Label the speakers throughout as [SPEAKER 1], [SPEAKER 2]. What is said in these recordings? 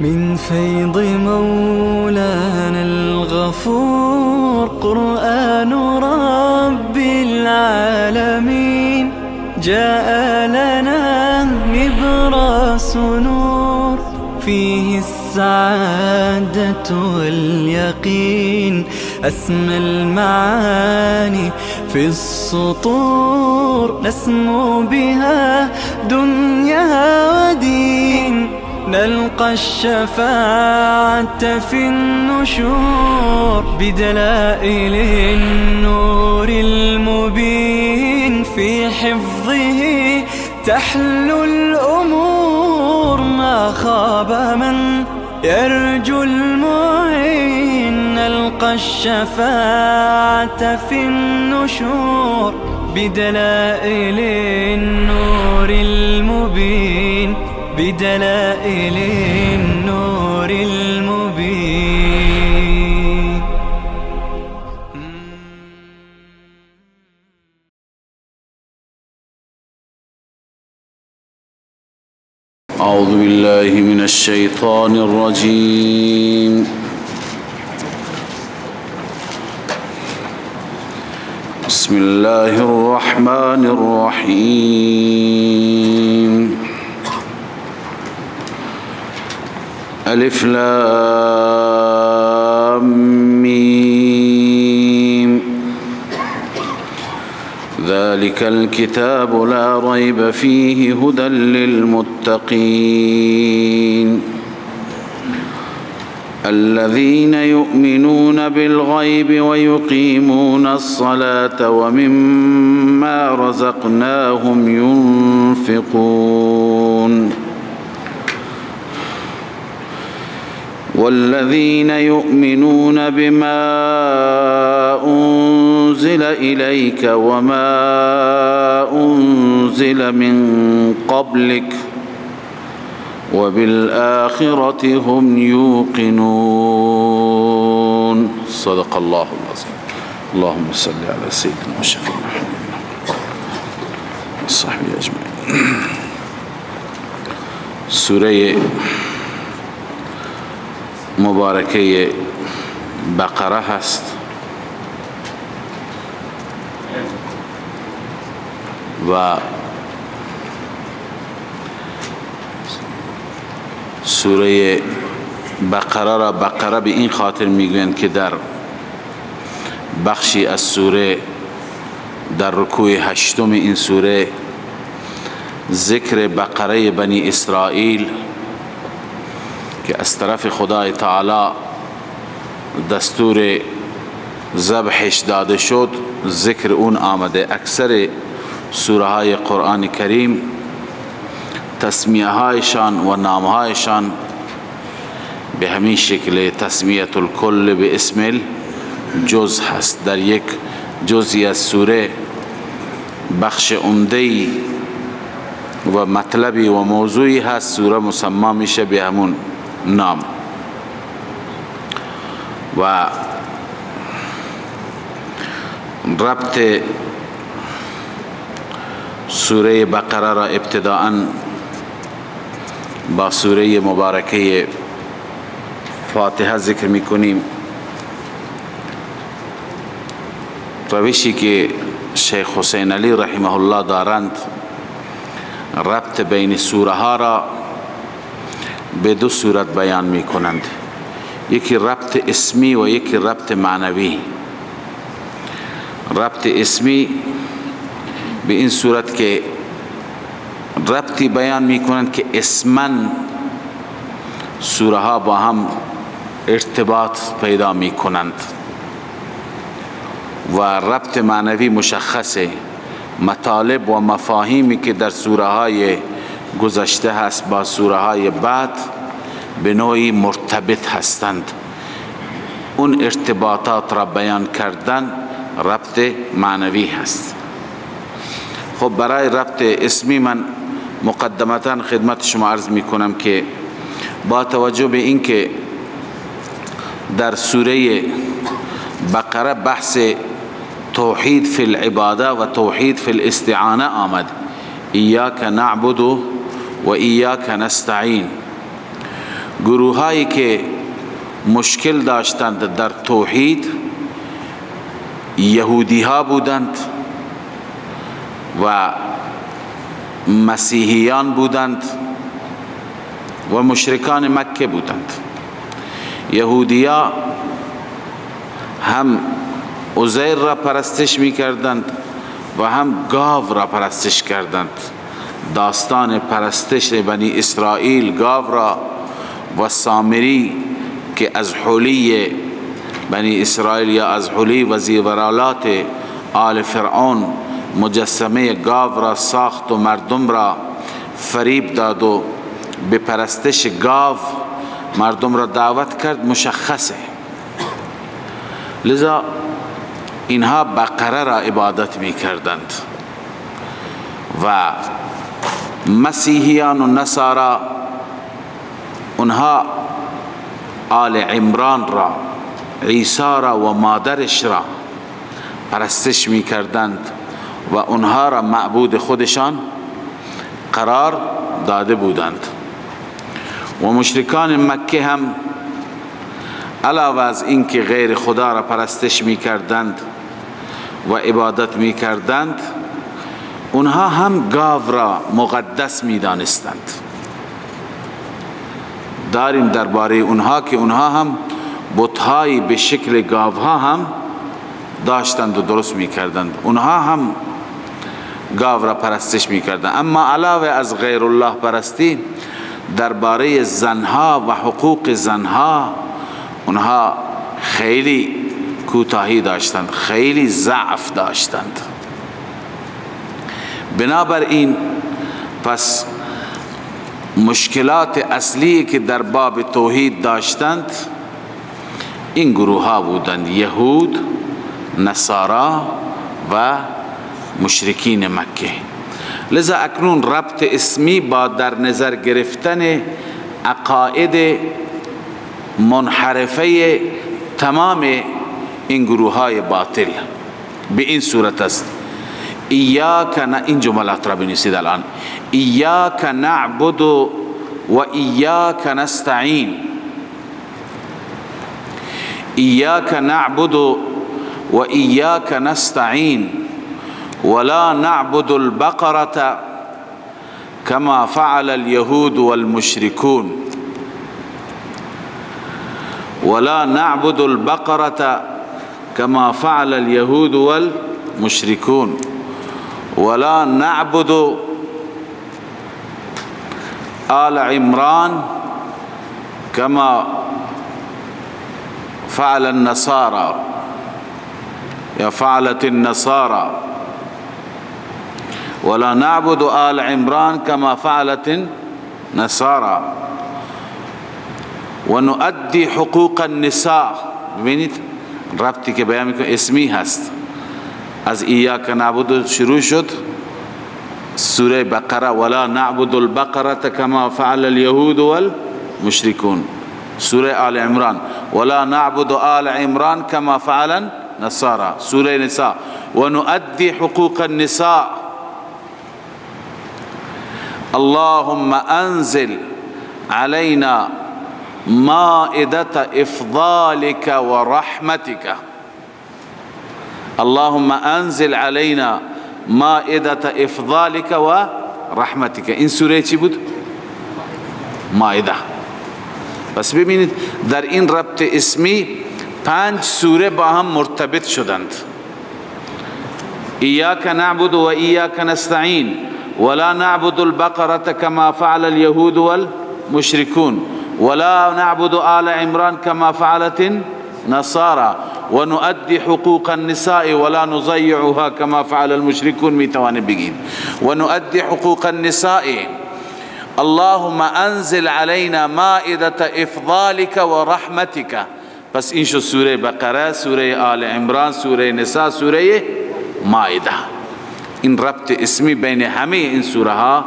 [SPEAKER 1] من فيض مولانا الغفور قرآن رب العالمين جاء لنا نبراس نور فيه السعادة واليقين أسمى المعاني في السطور نسمو بها دنيا ودين نلقى الشفاعة في النشور بدلائل النور المبين في حفظه تحلو الأمور ما خاب من يرجو المعين نلقى الشفاعة في النشور بدلائل النور المبين بدلائل النور المبين.
[SPEAKER 2] أعوذ بالله من الشيطان الرجيم. بسم الله الرحمن الرحيم. ألف لام ميم ذلك الكتاب لا ريب فيه هدى للمتقين الذين يؤمنون بالغيب ويقيمون الصلاة ومما رزقناهم ينفقون والذين يؤمنون بما أنزل إليك وما أنزل من قبلك وبالآخرة هم يوقنون. صدق الله العظيم. اللهم صل على سيدنا وشفيع محمد وصحبه أجمعين. سوره مبارکه بقره هست و سوره بقره را بقره به این خاطر میگویند که در بخشی از سوره در رکوع 8 این سوره ذکر بقره بنی اسرائیل که از طرف خدای تعالی دستور ذبحش داده شد ذکر اون آمده. اکثر سوره های قرآن کریم تسمیه هایشان و نام هایشان به همین شکل تسمیه الکل به اسم الجز هست. در یک جزی از سوره بخش عمده‌ای و مطلبی و موضوعی هست سوره مسمی میشه به همون نام. و ربط سوره بقره را ابتداءً با سوره مبارکه فاتحه ذکر میکنیم. روشی که شیخ حسین علی رحمه الله دارند ربط بین سوره ها را به دو صورت بیان می کنند، یکی ربط اسمی و یکی ربط معنوی. ربط اسمی به این صورت که ربطی بیان می کنند که اسمن سوره ها با هم ارتباط پیدا می کنند و ربط معنوی مشخصه، مطالب و مفاهیمی که در سوره های گذشته هست با سوره های بعد به نوعی مرتبط هستند. اون ارتباطات را بیان کردن ربط معنوی هست. خب برای ربط اسمی من مقدمتا خدمت شما عرض می کنم که با توجه به این که در سوره بقره بحث توحید فی العباده و توحید فی الاستعانه آمد، ایاک نعبد و ایاک نستعین. گروهایی که مشکل داشتند در توحید یهودی ها بودند و مسیحیان بودند و مشرکان مکه بودند. یهودیا هم عزیر را پرستش می کردند و هم گاو را پرستش کردند. داستان پرستش بنی اسرائیل گاو را و سامری که از حلی بنی اسرائیل یا از حلی و زیورالات آل فرعون مجسمه گاو را ساخت و مردم را فریب داد و به پرستش گاو مردم را دعوت کرد مشخصه. لذا اینها بقره را عبادت می کردند و مسیحیان و نصارا اونها آل عمران را، عیسی را و مادرش را پرستش می کردند و اونها را معبود خودشان قرار داده بودند. و مشرکان مکه هم علاوه از اینکه غیر خدا را پرستش می کردند و عبادت می کردند، اونها هم گاو را مقدس می دانستند. داریم درباره اونها که اونها هم بت‌هایی به شکل گاوها هم داشتند و درست می کردند. اونها هم گاو را پرستش می کردند. اما علاوه از غیر الله پرستی درباره زنها و حقوق زنها اونها خیلی کوتاهی داشتند، خیلی ضعف داشتند. بنابراین پس مشکلات اصلی که در باب توحید داشتند این گروه ها بودند: یهود، نصارا و مشرکین مکه. لذا اکنون ربط اسمی با در نظر گرفتن عقاید منحرفه تمام این گروه های باطل به این صورت است: این جملات را بنویسید الان: ایاک نعبد و ایاک نستعین. ایاک نعبد و ایاک نستعین ولا نعبد البقرة كما فعل اليهود والمشركون. ولا نعبد البقرة كما فعل اليهود والمشركون ولا نعبد آل عمران كما فعل النصارى يا فعلت النصارى ولا نعبد آل عمران كما فعلت النصارى ونؤدي حقوق النساء. ببینید ربطی که بیان میکنه اسمی هست. از ایاک نعبد شروع شد سوره بقره: ولا نعبد البقرة كما فعل اليهود والمشركون. سوره آل عمران: ولا نعبد آل عمران كما فعل النصارى. سوره نساء: ونؤدي حقوق النساء. اللهم انزل علينا مائدة إفضالك ورحمتك. اللهم انزل علينا مائدة إفضالك ورحمتك. این سوره چی بود؟ مائده. پس ببینید در این ربط اسمی 5 سوره با هم مرتبط شدند: ایاک نعبد و ایاک نستعین ولا نعبد البقرة كما فعل اليهود والمشركون ولا نعبد آل عمران كما فعلت النصارى ونؤدي حقوق النساء ولا نضيعها كما فعل المشركون. میتوانه بگید ونؤدي حقوق النساء. اللهم انزل علينا مائدة افضالك ورحمتك. پس این شد سوره بقره، سوره آل عمران، سوره نساء، سوره مائده. این ربط اسمی بین همه این سوره ها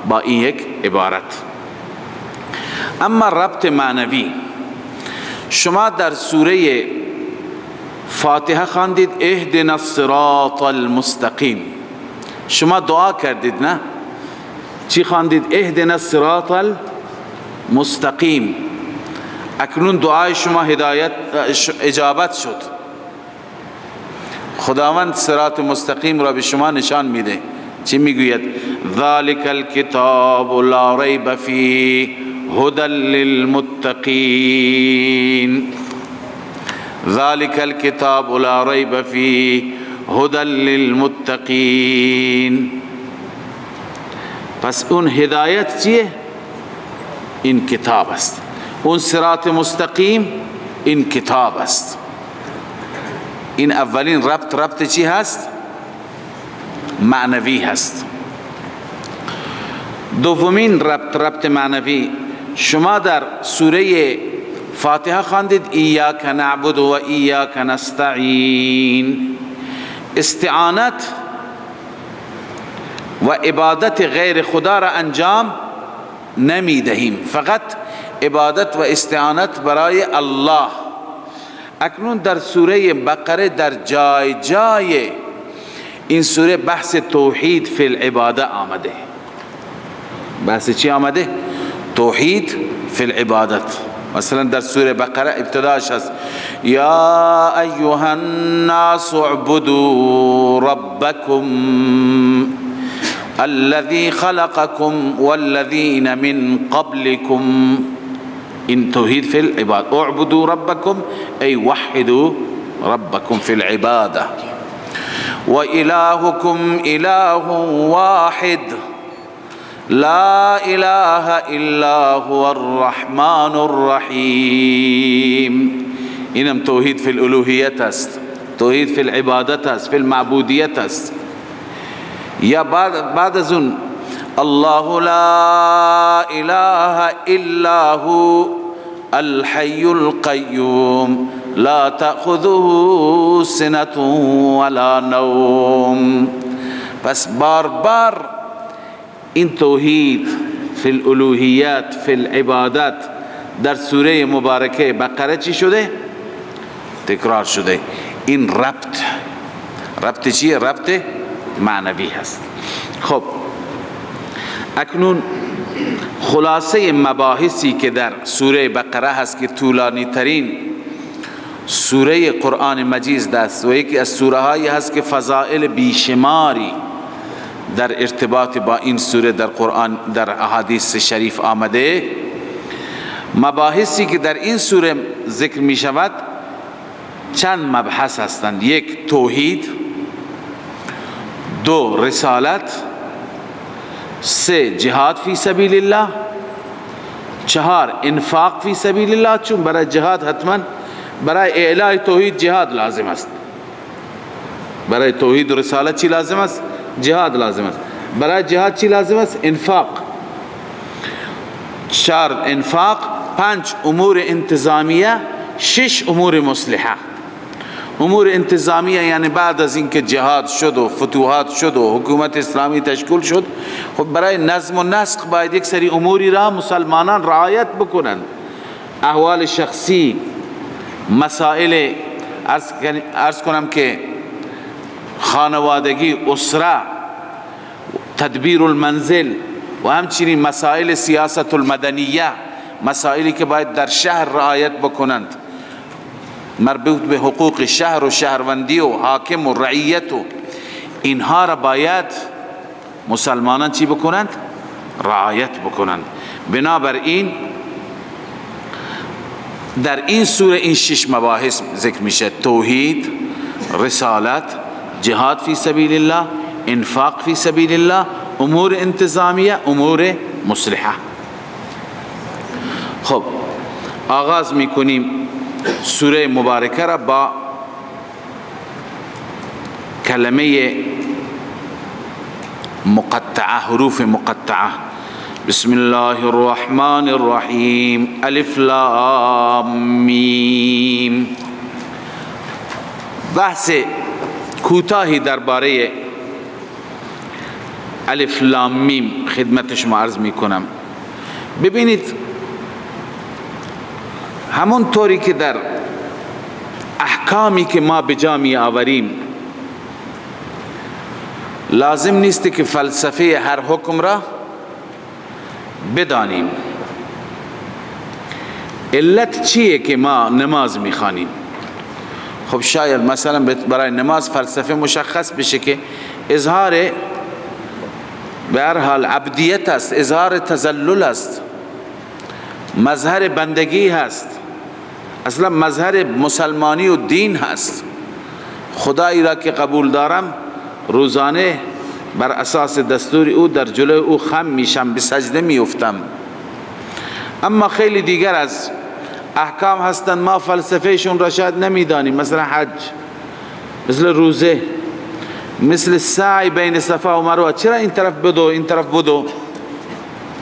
[SPEAKER 2] با این یک عبارت. اما ربط معنوی، شما در سوره فاتحه خواندید اهدنا الصراط المستقیم. شما دعا کردید نه؟ چی خواندید؟ اهدنا الصراط المستقیم. اکنون دعای شما هدایت اجابت شد. خداوند صراط مستقیم را به شما نشان میده. چی میگوید؟ ذالک الکتاب لا ریب فیه هدی للمتقین. ذالک الکتاب لا ریب فیه هدی للمتقین. پس اون هدایت چیه؟ این کتاب است. اون صراط مستقیم این کتاب است. این اولین ربط چی هست؟ معنوی هست. دومین ربط معنوی، شما در سوره فاتحه خواندید ایاک نعبد و ایاک نستعین. استعانت و عبادت غیر خدا را انجام نمی دهیم، فقط عبادت و استعانت برای الله. اکنون در سوره بقره در جای جای این سوره بحث توحید فی العباده آمده. بحث چی آمده؟ توحید فی العبادت. مثلا در سوره بقره ابتداش هست یا ایها الناس اعبدوا ربکم الذي خلقكم والذين من قبلكم. این توحید فی العباده. اعبدوا ربکم ای وحدوا ربکم فی العباده. و الهکم اله واحد لا اله الا هو الرحمن الرحیم. اینم توحید فی الالوهیت است، توحید فی العبادت است، فی المعبودیت است. یا بعد از اون الله لا اله الا هو الحي القيوم لا تأخذه سنة ولا نوم. پس بار بار این توحید فی الالوهیات فی العبادات در سوره مبارکه بقره چی شده؟ تکرار شده. این ربط چیه؟ ربط معنوی هست. خب اکنون خلاصه مباحثی که در سوره بقره هست که طولانی ترین سوره قرآن مجید است و یکی از سوره هایی هست که فضائل بیشماری در ارتباط با این سوره در قرآن در احادیث شریف آمده. مباحثی که در این سوره ذکر می شود چند مبحث هستند. یک توحید، دو رسالت، سه جهاد فی سبیل الله، چهار انفاق فی سبیل الله، چون برای جهاد حتما برای اعلای توحید جهاد لازم است. برای توحید و رسالت چی لازم است؟ جهاد لازم است. برای جهاد چی لازم است؟ انفاق. چهار انفاق، پنج امور انتظامیه، شش امور مصلحه. امور انتظامیه یعنی بعد از اینکه جهاد شد و فتوحات شد و حکومت اسلامی تشکیل شد، خب برای نظم و نسق باید یک سری اموری را مسلمانان رعایت بکنند. احوال شخصی، مسائل عرض کنم که خانوادگی، اسره، تدبیر المنزل و همچنین مسائل سیاست المدنیه، مسائلی که باید در شهر رعایت بکنند، مربوط به حقوق شهر و شهروندی و حاکم و رعیت و اینها را باید مسلمانان چی بکنند؟ رعایت بکنند. بنابراین در این سوره این شش مباحث ذکر میشه: توحید، رسالت، جهاد فی سبیل الله، انفاق فی سبیل الله، امور انتظامیه، امور مصلحه. خب آغاز میکنیم سوره مبارکه را با کلمه مقطعه، حروف مقطعه. بسم الله الرحمن الرحیم. الف لام میم. بحث کوتاهی درباره الف لام میم خدمت شما عرض می کنم. ببینید همون طوری که در احکامی که ما به جا می آوریم لازم نیست که فلسفه هر حکم را بدانیم. علت چیه که ما نماز میخوانیم؟ خب شاید مثلا برای نماز فلسفه مشخص بشه که اظهار به هر حال عبدیت است، اظهار تذلل است، مظهر بندگی هست، اصلا مظهر مسلمانی و دین هست. خدایی را که قبول دارم روزانه بر اساس دستور او در جلوی او خم میشم، به سجده میافتم. اما خیلی دیگر از احکام هستند ما فلسفهشون را شاید نمیدانیم، مثلا حج، مثل روزه، مثل سعی بین صفا و مروه. چرا این طرف بدو این طرف بدو؟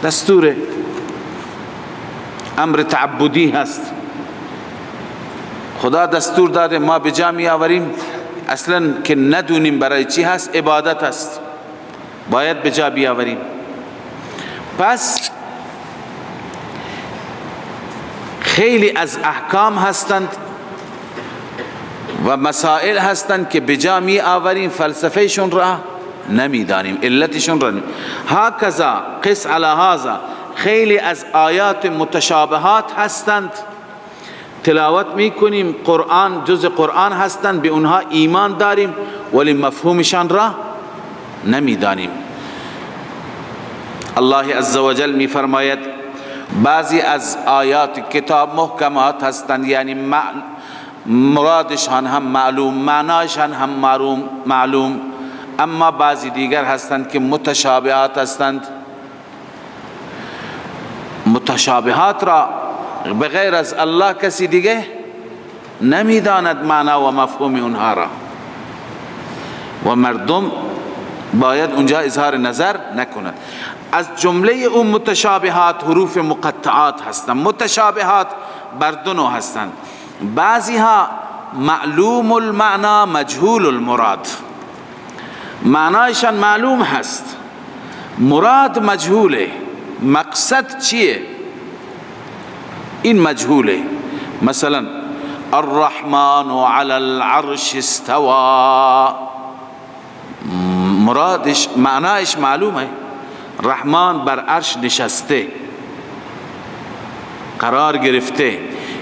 [SPEAKER 2] دستوره، امر تعبدی هست، خدا دستور داده، ما به جا می آوریم. اصلا که ندونیم برای چی هست، عبادت هست، باید به جا بیاوریم. پس خیلی از احکام هستند و مسائل هستند که به جا می آوریم، فلسفهشون را نمیدانیم، علتشون را هکذا قس علی هذا. خیلی از آیات متشابهات هستند، تلاوت میکنیم، قرآن جز قرآن هستند، به اونها ایمان داریم ولی مفهومشان را نمیدانیم. الله عزوجل میفرماید بعضی از آیات کتاب محکمات هستند، یعنی مرادشان هم معلوم، معنایشان هم معلوم، اما بعضی دیگر هستند که متشابهات هستند. متشابهات را بغیر از الله کسی دیگه نمیداند معنا و مفهوم اونها را، و مردم باید اونجا اظهار نظر نکنند. از جمله اون متشابهات حروف مقطعات هستند. متشابهات بر دو نوع هستند، بعضی ها معلوم المعنا مجهول المراد، معنایشان معلوم هست، مراد مجهوله، مقصد چیه این مجهوله. مثلا الرحمن علی العرش استوى، مرادش معنایش معلومه، رحمان بر عرش نشسته، قرار گرفته.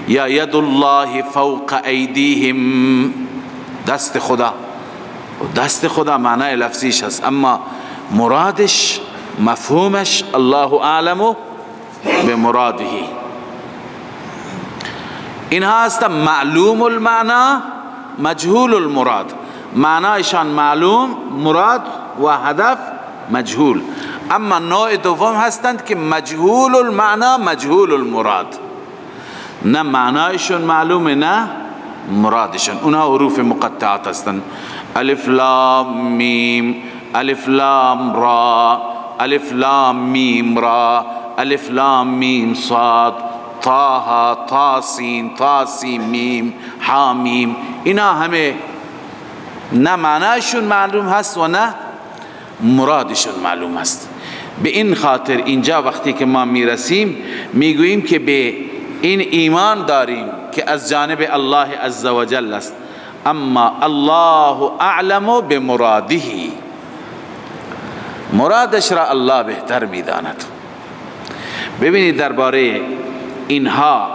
[SPEAKER 2] یا ید الله فوق ایدیهم، دست خدا، دست خدا معنای لفظیش هست، اما مرادش مفهومش الله اعلم بمراده. اینها هست معلوم المعنا مجهول المراد، معنایشان معلوم، مراد و هدف مجهول. اما نوع دوم هستند که مجهول المعنا مجهول المراد، نه معنایشون معلومه نه مرادشون. اونها حروف مقطعات هستند. الف لام میم، الف لام را، الف لام میم را، الف لام میم صاد، طه، طاسین، طاسین میم، حامیم. اینا همه نه معنایشون معلوم هست و نه مرادشون معلوم هست. به این خاطر اینجا وقتی که ما میرسیم میگوییم که به این ایمان داریم که از جانب الله عزوجل است، اما الله اعلم بمراده، مرادش را الله بهتر میداند. ببینید درباره اینها،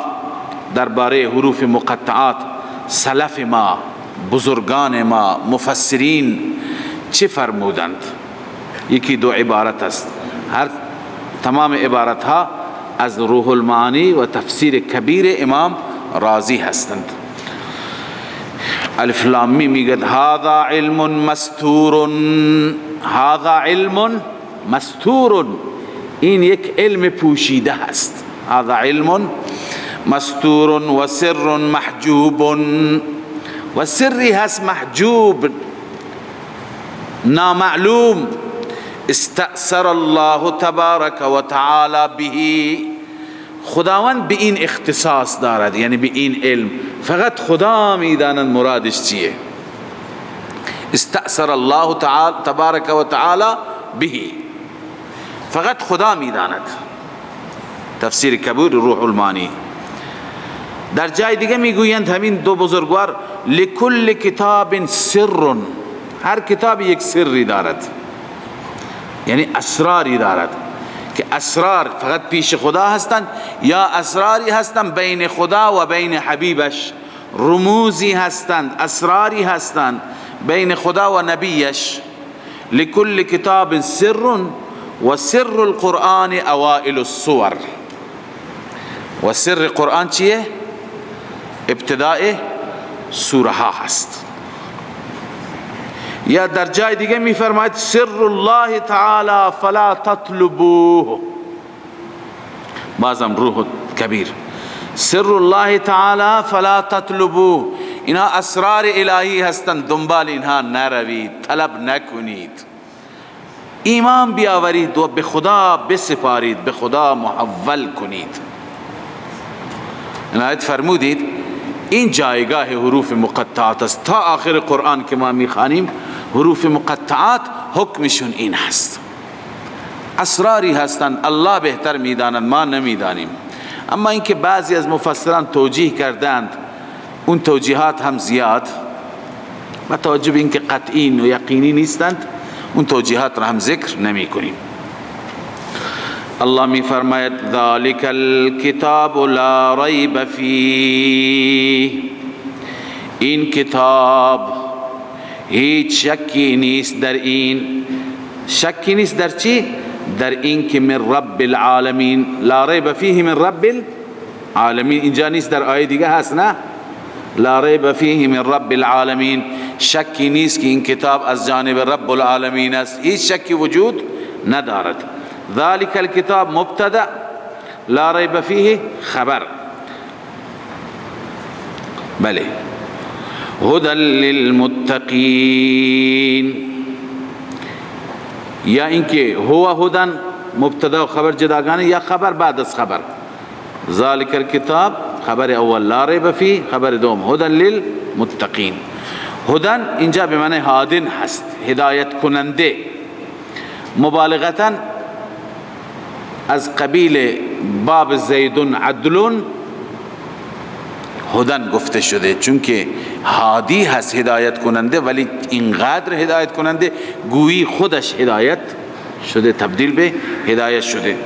[SPEAKER 2] درباره حروف مقطعات، سلف ما، بزرگان ما، مفسرین چه فرمودند؟ یکی دو عبارت است، تمام عبارت ها از روح المعانی و تفسیر کبیر امام رازی هستند. الف لام میم میگه هذا علم مستور، هذا علم مستور، این یک علم پوشیده هست. هذا علم مستور و سر محجوب، و سری هست محجوب نامعلوم. استأثر الله تبارک و تعالی به، خداوند به این اختصاص دارد، یعنی به این علم فقط خدا میداند مرادش چیه. استأثر الله تعالی تبارک و تعالی به، فقط خدا میداند. تفسیر کبیر روح المعانی. در جای دیگه میگویند همین دو بزرگوار لکل کتاب سر، هر کتاب یک سری دارد، یعنی اسراری دارد که اسرار فقط پیش خدا هستند یا اسراری هستند بین خدا و بین حبیبش، رموزی هستند، اسراری هستند بین خدا و نبیش. لكل کتاب سر و سر القرآن اوائل الصور. و سر قرآن چیه؟ ابتداء سوره ها هست. یا در جای دیگه می فرماید سر الله تعالی فلا تطلبوه، بازم روح کبیر، سر الله تعالی فلا تطلبوه، اینها اسرار الهی هستند، دنبال اینها نروید، طلب نکنید، ایمان بیاورید و به خدا بسپارید، به خدا محول کنید. عنایت فرمودید این جایگاه حروف مقطعات است. تا آخر قرآن که ما میخوانیم حروف مقطعات حکمشون این هست، اسراری هستند، الله بهتر میداند، ما نمیدانیم. اما اینکه بعضی از مفسران توجیه کردند، اون توجیهات هم زیاد با توجه به اینکه قطعی و یقینی نیستند، اون توجیهات را هم ذکر نمی کنیم. الله می فرماید ذالک الکتاب لا ریب فیه، این کتاب هیچ شکی نیست در این. شکی نیست در چی؟ در این که من رب العالمین، لا ریب فیه من رب العالمین. اینجا نیست، در آیه دیگه هست نه؟ لا ریب فیه من رب العالمین، شکی نیست که این کتاب از جانب رب العالمین است، هیچ شکی وجود ندارد. ذالک الکتاب مبتدا، لا ریب فیه خبر. بله. هدى للمتقین، یا اینکه هو هدن مبتدا و خبر جداگانه، یا خبر بعد از خبر. ذالک الکتاب خبر اول، لا ریب فیه خبر دوم، هدى للمتقین. هدن اینجا به معنی هادن هست، هدایت کننده، مبالغتا از قبیل باب زیدون عدلون هدن گفته شده، چون که هادی هست هدایت کننده، ولی اینقدر هدایت کننده گویی خودش هدایت شده، تبدیل به هدایت شده.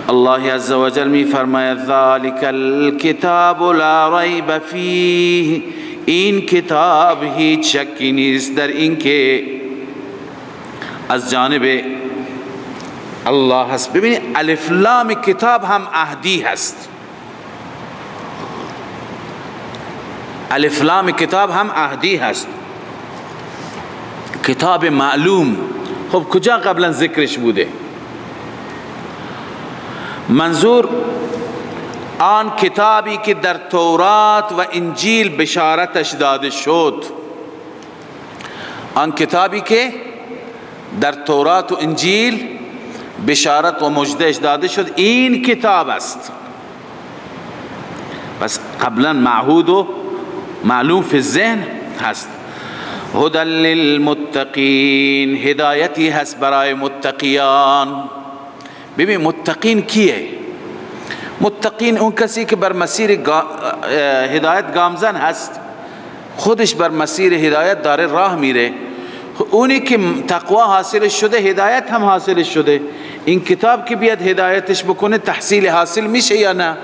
[SPEAKER 2] الله عز وجل می فرماید ذالک الکتاب لا ریب فیه، این کتاب هیچ شکی نیست در این که از جانب الله هست. ببینید الف لام کتاب هم عهدی هست، الف لام کتاب هم عهدی هست، کتاب معلوم. خب کجا قبلا ذکرش بوده؟ منظور آن کتابی که در تورات و انجیل بشارتش داده شد، آن کتابی که در تورات و انجیل بشارت و مجدهش داده شد، این کتاب است. پس قبلا معهود و معلوم فی الذهن هست. هدى للمتقین، هدایتی هست برای متقیان. ببین متقین کیه؟ متقین اون کسی که بر مسیر هدایت گامزن هست، خودش بر مسیر هدایت داره راه میره. اونی که تقوا حاصل شده هدایت هم حاصل شده، این کتاب که بیاد هدایتش بکنه تحصیل حاصل میشه یا نه؟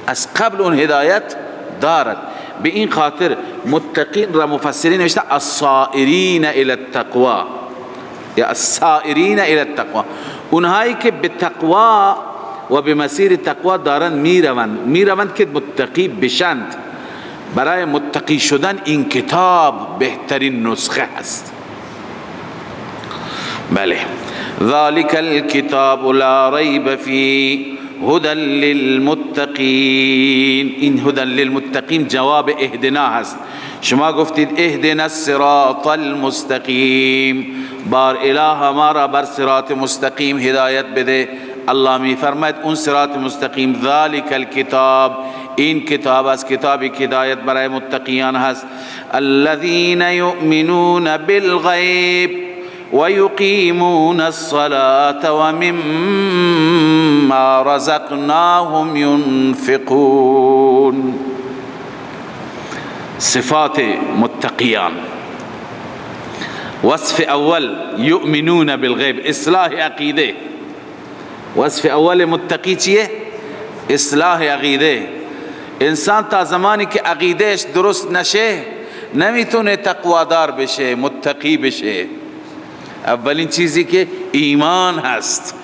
[SPEAKER 2] از قبل اون هدایت دارد. به این خاطر متقین را مفسرین نوشته الصائرین الی التقوا یا السائرین الی التقوا، اونهایی که به تقوا و به مسیر تقوا دارن میروند که متقی بشند. برای متقی شدن این کتاب بهترین نسخه است. بله. ذالک الکتاب لا ریب فیه هدى للمتقین، این هدى للمتقین جواب اهدنا هست. شما گفتید اهدنا الصراط المستقیم، بار اله ما را بر صراط مستقیم هدایت بده. الله می فرماید اون صراط مستقیم ذالک الکتاب، این کتاب است، کتابی که هدایت برای متقیان هست. الذین یؤمنون بالغیب و یقیمون الصلاة و مما رزقناهم ينفقون. صفات متقیان. وصف اول یؤمنون بالغیب، اصلاح عقیده، وصف اول متقی چیه؟ اصلاح عقیده. انسان تا زمانی که عقیدهش درست نشه نمیتونه تقوادار بشه، متقی بشه. اولین چیزی که ایمان هست،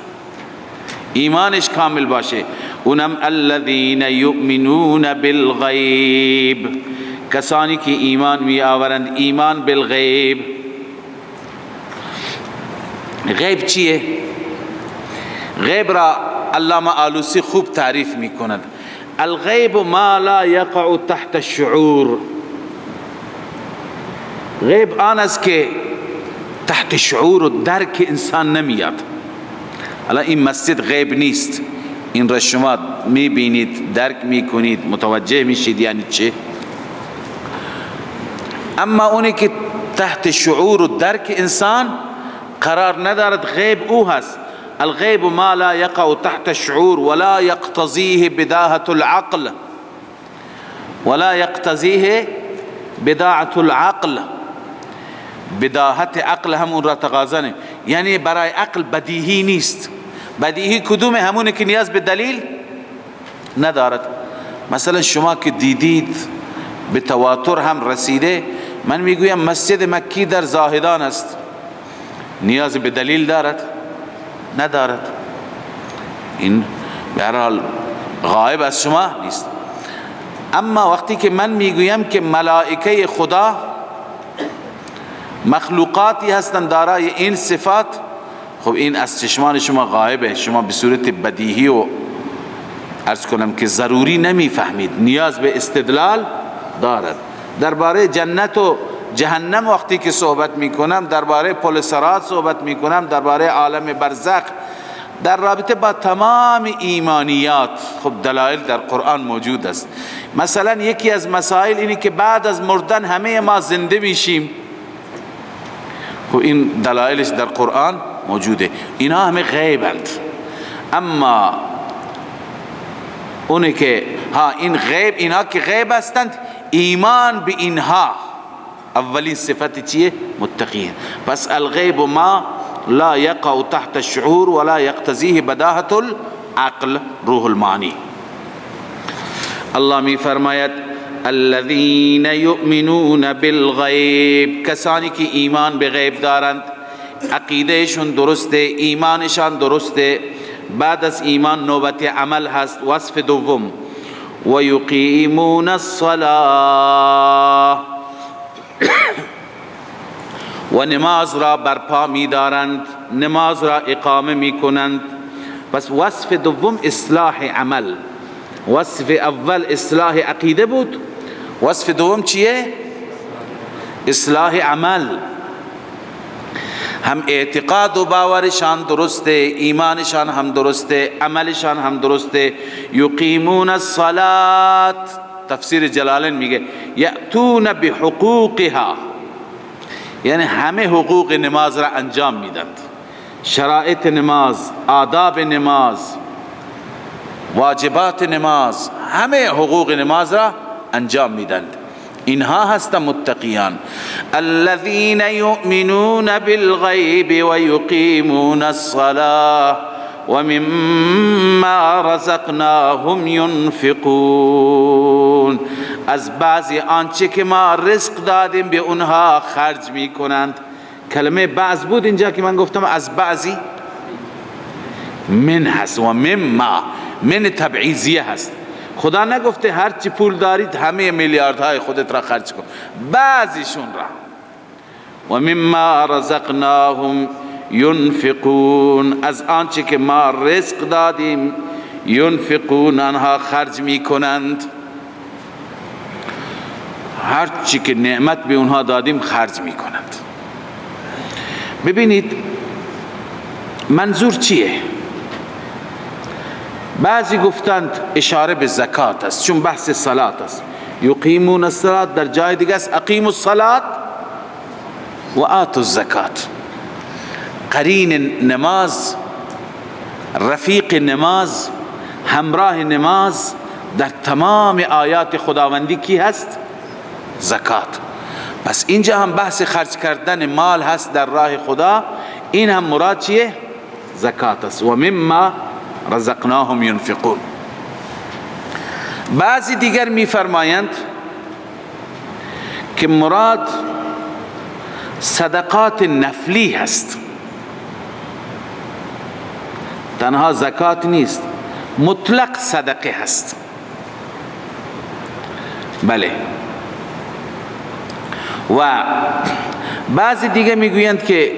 [SPEAKER 2] ایمانش کامل باشه. اونم الذین یؤمنون بالغیب، کسانی که ایمان می آورند. ایمان بالغیب، غیب چیه؟ غیب را علامه آلوسی خوب تعریف می کند. الغیب ما لا یقع تحت الشعور. غیب آن است که تحت شعور و درک انسان نمیاد. الان این مسجد غیب نیست، این را شما میبینید، درک میکنید، متوجه میشید یعنی چه. اما اونی که تحت شعور و درک انسان قرار ندارد غیب او هست. الغیب ما لا یقع تحت الشعور ولا یقتضیه بداهة العقل، ولا یقتضیه بداعة العقل. بداهت عقل همون را تقاضا، یعنی برای عقل بدیهی نیست. بدیهی کدوم؟ همونه که نیاز به دلیل ندارد. مثلا شما که دیدید به تواتر هم رسیده، من میگویم مسجد مکی در زاهدان است، نیاز به دلیل دارد؟ ندارد. این به هر حال غایب از شما نیست. اما وقتی که من میگویم که ملائکه خدا مخلوقاتی هستند دارای این صفات، خب این از چشمان شما غایبه، شما به صورت بدیهی و عرض کنم که ضروری نمیفهمید، نیاز به استدلال دارد. درباره جنت و جهنم وقتی که صحبت میکنم، درباره پل صراط صحبت میکنم، درباره عالم برزخ، در رابطه با تمام ایمانیات، خب دلایل در قرآن موجود است. مثلا یکی از مسائل اینی که بعد از مردن همه ما زنده میشیم، خب این دلایلش در قرآن موجوده. اینا همه غیبند. اما اونه که این غیب، اینا که غیب هستند، ایمان به اینها اولین صفت چیه؟ متقین. پس الغیب ما لا یقع تحت الشعور ولا یقتضیه بداهة العقل. روح المعانی. الله می فرماید الذین یؤمنون بالغیب، کسانی که ایمان به غیب دارند، عقیدهشون درسته، ایمانشان درسته. بعد از ایمان نوبت عمل هست. وصف دوم و یقیمون الصلاة، و نماز را برپا می دارند، نماز را اقامه می کنند. پس وصف دوم اصلاح عمل. وصف اول اصلاح عقیده بود، وصف دوم چیه؟ اصلاح عمل. هم اعتقاد و باورشان درسته، ایمانشان هم درسته، عملشان هم درسته. یقیمون الصلاة، تفسیر جلالین میگه یأتون بحقوقها، یعنی همه حقوق نماز را انجام میدند. شرایط نماز، آداب نماز، واجبات نماز، همه حقوق نماز را انجام میدند. اینها هستند متقیان. الذين يؤمنون بالغیب و یقیمون الصلاة و مما رزقناهم ينفقون، از بعضی آنچه که ما رزق دادیم به اونها خرج میکنند. کلمه بعض بود اینجا که من گفتم از بعضی، من هست و مما، من تبعیضیه هست. خدا نگفته هر چی پول دارید همه میلیاردهای خودت را خرج کن، بعضیشون را. و مما رزقناهم ينفقون، از آنچه که ما رزق دادیم، ينفقون، آنها خرج میکنند. هر چی که نعمت به اونها دادیم خرج میکنند. ببینید منظور چیه؟ بعضی گفتند اشاره به زکات است، چون بحث صلات است. یقیمون الصلاة در جای دیگه است اقیموا الصلاة و آتوا الزکات. قرین نماز، رفیق نماز، همراه نماز در تمام آیات خداوندی کی هست؟ زکات. پس اینجا هم بحث خرج کردن مال هست در راه خدا، این هم مراد چیه؟ زکات است. و مما رزقناهم ينفقون. بعضی دیگر میفرمایند که مراد صدقات نفلی هست، تنها زکات نیست، مطلق صدقه هست. بله. و بعضی دیگه میگویند که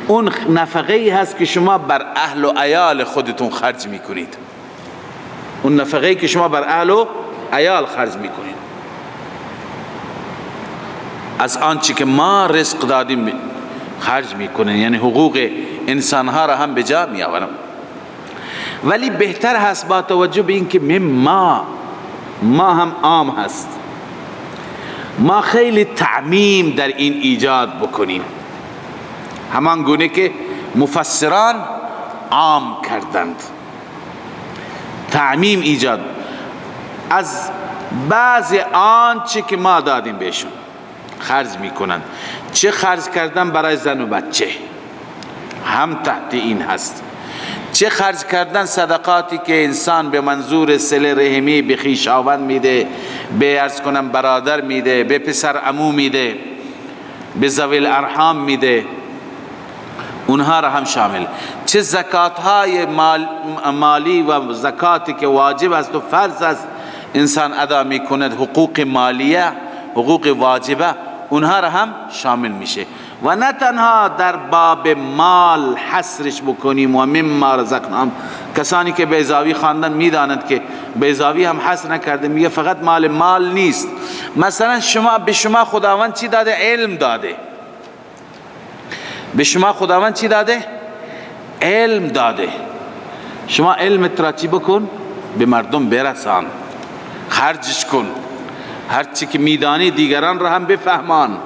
[SPEAKER 2] اون نفقه ای هست که شما بر اهل و عیال خودتون خرج میکنید، اون نفقه ای که شما بر اهل و عیال خرج میکنید، از آنچه که ما رزق دادیم خرج میکنید، یعنی حقوق انسانها را هم به جا میآورم. ولی بهتر هست با توجه به این که ما هم عام هست، ما خیلی تعمیم در این ایجاد بکنیم، همان گونه که مفسران عام کردند، تعمیم ایجاد از بعض آنچه که ما دادیم بهشون خرج میکنند. چه خرج کردن برای زن و بچه هم تحت این هست، چه خرج کردن صدقاتی که انسان به منظور صله رحمی به خویشاوند میده، به عرض کنم برادر میده، به پسر عمو میده، به ذوی الارحام میده، اونها را هم شامل. چه زکات های مالی و زکاتی که واجب است و فرض است انسان ادا میکند، حقوق مالیه، حقوق واجبه، اونها را هم شامل میشه. و نه تنها در باب مال حصرش بکنیم و مما رزقناهم. کسانی که بیضاوی خواندن میدانند که بیضاوی هم حصر نکرده، میگه فقط مال نیست. مثلا به شما خداوند چی داده؟ علم داده. به شما خداوند چی داده؟ علم داده. شما علمت را چی بکن؟ به مردم برسان، خرجش کن، هر چی که میدانی دیگران را هم بفهمان.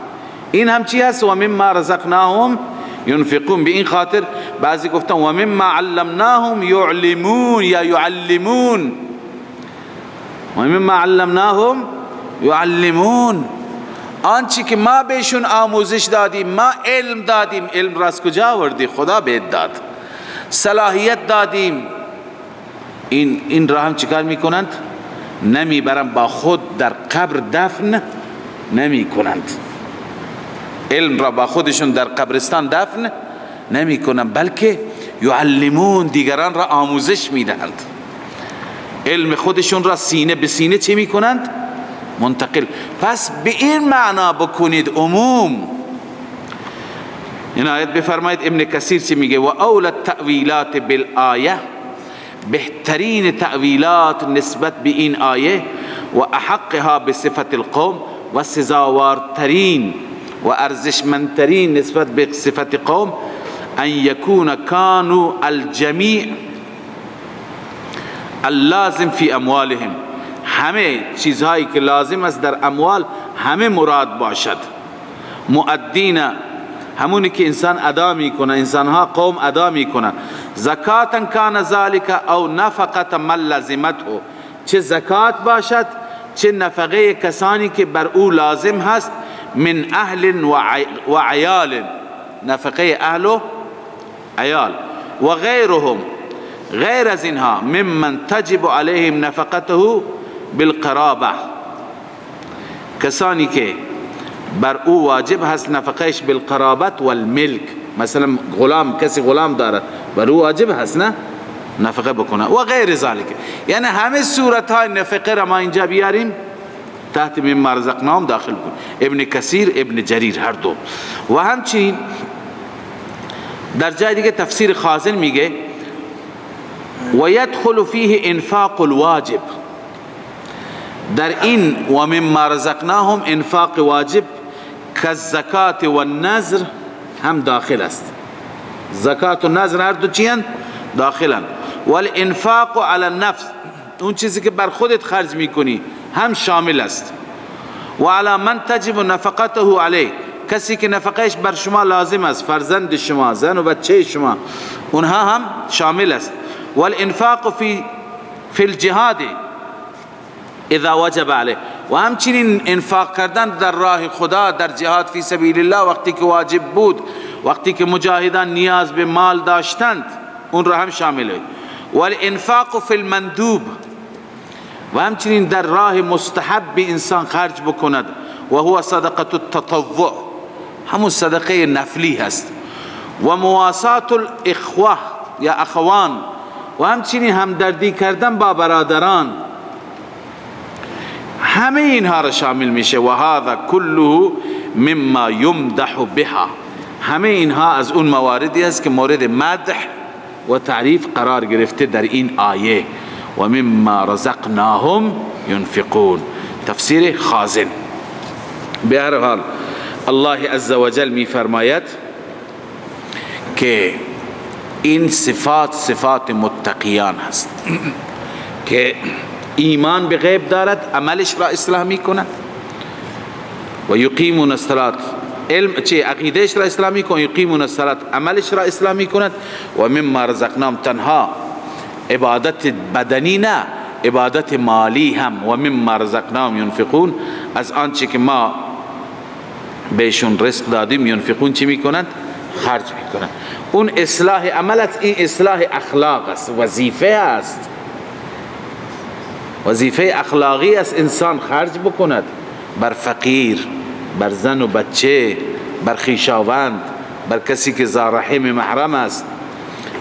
[SPEAKER 2] این هم چی هست؟ و مما رزقناهم ينفقون. به این خاطر بعضی گفتن و مما علمناهم يعلمون یا يعلمون، و مما علمناهم يعلمون، آنچه که ما بهشون آموزش دادیم، ما علم دادیم. علم را از کجا آوردی؟ خدا بهت داد. صلاحیت دادیم. این را هم چیکار میکنند؟ نمیبرند با خود در قبر دفن نمی کنند. علم را با خودشون در قبرستان دفن نمی کنند، بلکه یعلمون، دیگران را آموزش میدهند. علم خودشون را سینه به سینه چه می کنند؟ منتقل. پس به این معنا بکنید عموم. این آیت بفرمایید ابن کثیر چی میگه؟ و اول التأویلات بالآیه، بهترین تأویلات نسبت به این آیه و احقها به صفت القوم، و سزاوارترین و ارزشمندترین نسبت به صفت قوم، ان یکون کانوا الجمیع اللازم فی اموالهم، همه چیزهایی که لازم است در اموال همه مراد باشد. مؤدین، همونی که انسان ادا میکنه، انسانها قوم ادا میکنه. زکاتا کان ذالک او نفقه من لازمته، چه زکات باشد چه نفقه کسانی که بر او لازم هست، من اهل و عیال، نفقه اهل و عیال، و غیرهم، غیر از اینها، ممن تجب علیهم نفقته بالقرابه، کسانی که بر او واجب هست نفقهش بالقرابت والملک. مثلا غلام، کسی غلام دارد بر او واجب هست نه نفقه بکنه، و غیر ذالک. یعنی همه صورت های نفقه را ما اینجا بیاریم تحت مما رزقناهم داخل کن. ابن کثیر، ابن جریر، هر دو. و همچنین در جای دیگه تفسیر خازن میگه و یدخل فیه انفاق الواجب، در این و مما رزقناهم انفاق واجب کالزکات و النذر هم داخل است. زکات و نذر هر دو چیان داخلن. والانفاق علی النفس، اون چیزی که بر خودت خرج میکنی هم شامل است. و علی من تجب نفقته علیه، کسی که نفقهش بر شما لازم است، فرزند شما، زن و بچه شما، اونها هم شامل است. والانفاق فی الجهاد اذا وجب علیه، و همچنین انفاق کردن در راه خدا، در جهاد فی سبیل الله وقتی که واجب بود، وقتی که مجاهدان نیاز به مال داشتند، اون را هم شامل است. والانفاق فی المندوب، و همچنین در راه مستحب انسان خرج بکند، و هو صدقه التطوع، همون صدقه نفلی هست. و مواسات الاخوه یا اخوان، و همچنین همدردی کردن با برادران، همه اینها را شامل میشه. و هذا كله مما يمدح بها، همه اینها از اون مواردی است که مورد مدح و تعریف قرار گرفته در این آیه. و مما رزقناهم ينفقون، تفسیر خازن. به هر حال الله عز وجل می فرماید که این صفات متقیان هست که ایمان به غیب دارد، عملش را اصلاح می کند. و یقیمون الصلاة، عقیدهش را اصلاح می کند. یقیمون الصلاة، عملش را اصلاح می کند. و مما رزقناهم، تنها عبادت بدنی نه، عبادت مالی هم. و مما رزقناهم ينفقون، از آنچه که ما بهشون رزق دادیم، ينفقون چی میکنند؟ خرج میکنند. اون اصلاح عملت، این اصلاح اخلاق است، وظیفه است، وظیفه اخلاقی است انسان خرج بکند بر فقیر، بر زن و بچه، بر خویشاوند، بر کسی که ذا رحم محرم است.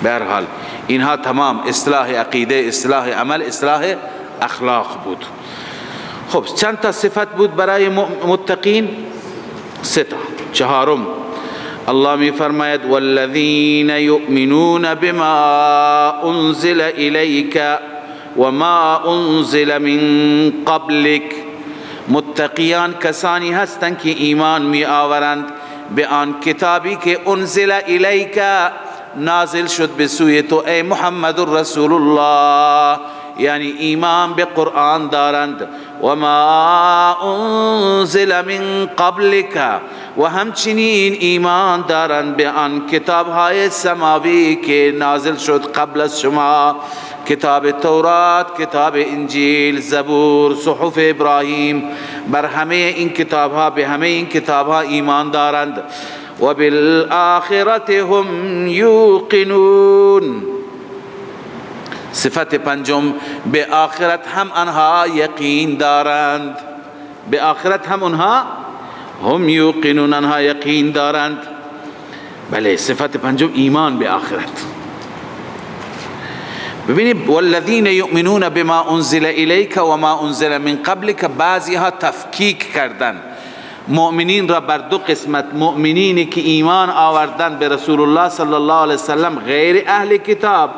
[SPEAKER 2] به هر حال اینها تمام اصلاح عقیده، اصلاح عمل، اصلاح اخلاق بود. خب چند تا صفت بود برای متقین؟ 3 تا. چهارم الله می فرماید والذین یؤمنون بما انزل الیک وما انزل من قبلک، متقیان کسانی هستند که ایمان می آورند به آن کتابی که انزل الیک، نازل شد به سوی تو ای محمد رسول الله، یعنی ایمان به قرآن دارند. و ما انزل من قبلک، و همچنین ایمان دارند به آن کتاب‌های سماوی که نازل شد قبل از شما، کتاب تورات، کتاب انجیل، زبور، صحف ابراهیم. بر همه این کتاب‌ها، به همه این کتاب‌ها ایمان دارند. و بالآخرة هم یوقنون، صفت پنجم به آخرت هم آنها یقین دارند. به آخرت هم آنها هم یوقنون، آنها یقین دارند. بله، صفت پنجم ایمان به آخرت. ببینید والذین یؤمنون بما انزل الیک و ما انزل من قبلک، بعضی ها تفکیک کردن مؤمنین را بر 2 قسمت. مؤمنینی که ایمان آوردن به رسول الله صلی الله علیه وسلم غیر اهل کتاب،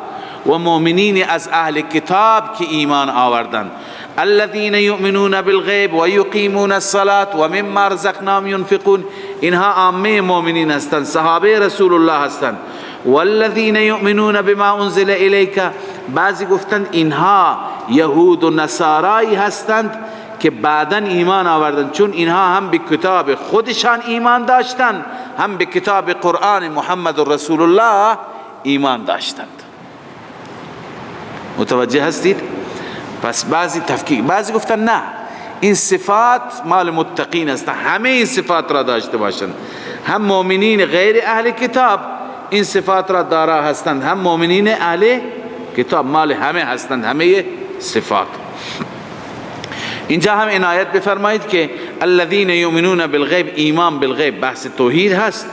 [SPEAKER 2] و مؤمنین از اهل کتاب که ایمان آوردن. الذين يؤمنون بالغیب و یقیمون الصلاة و مما رزقناهم ينفقون، اینها عامه مؤمنین هستند، صحابه رسول الله هستند. والذین یؤمنون بما انزل الیک، بعضی گفتند اینها یهود و نصارایی هستند که بعداً ایمان آوردند، چون اینها هم به کتاب خودشان ایمان داشتند، هم به کتاب قرآن محمد رسول الله ایمان داشتند. متوجه هستید؟ پس بعضی تفکیک، بعضی گفتن نه، این صفات مال متقین است، همه این صفات را داشته باشند. هم مؤمنین غیر اهل کتاب این صفات را دارا هستند، هم مؤمنین اهل کتاب مال همه هستند، همه صفات. اینجا هم عنایت بفرمایید که الذين یؤمنون بالغیب، ایمان بالغیب بحث توحید هست.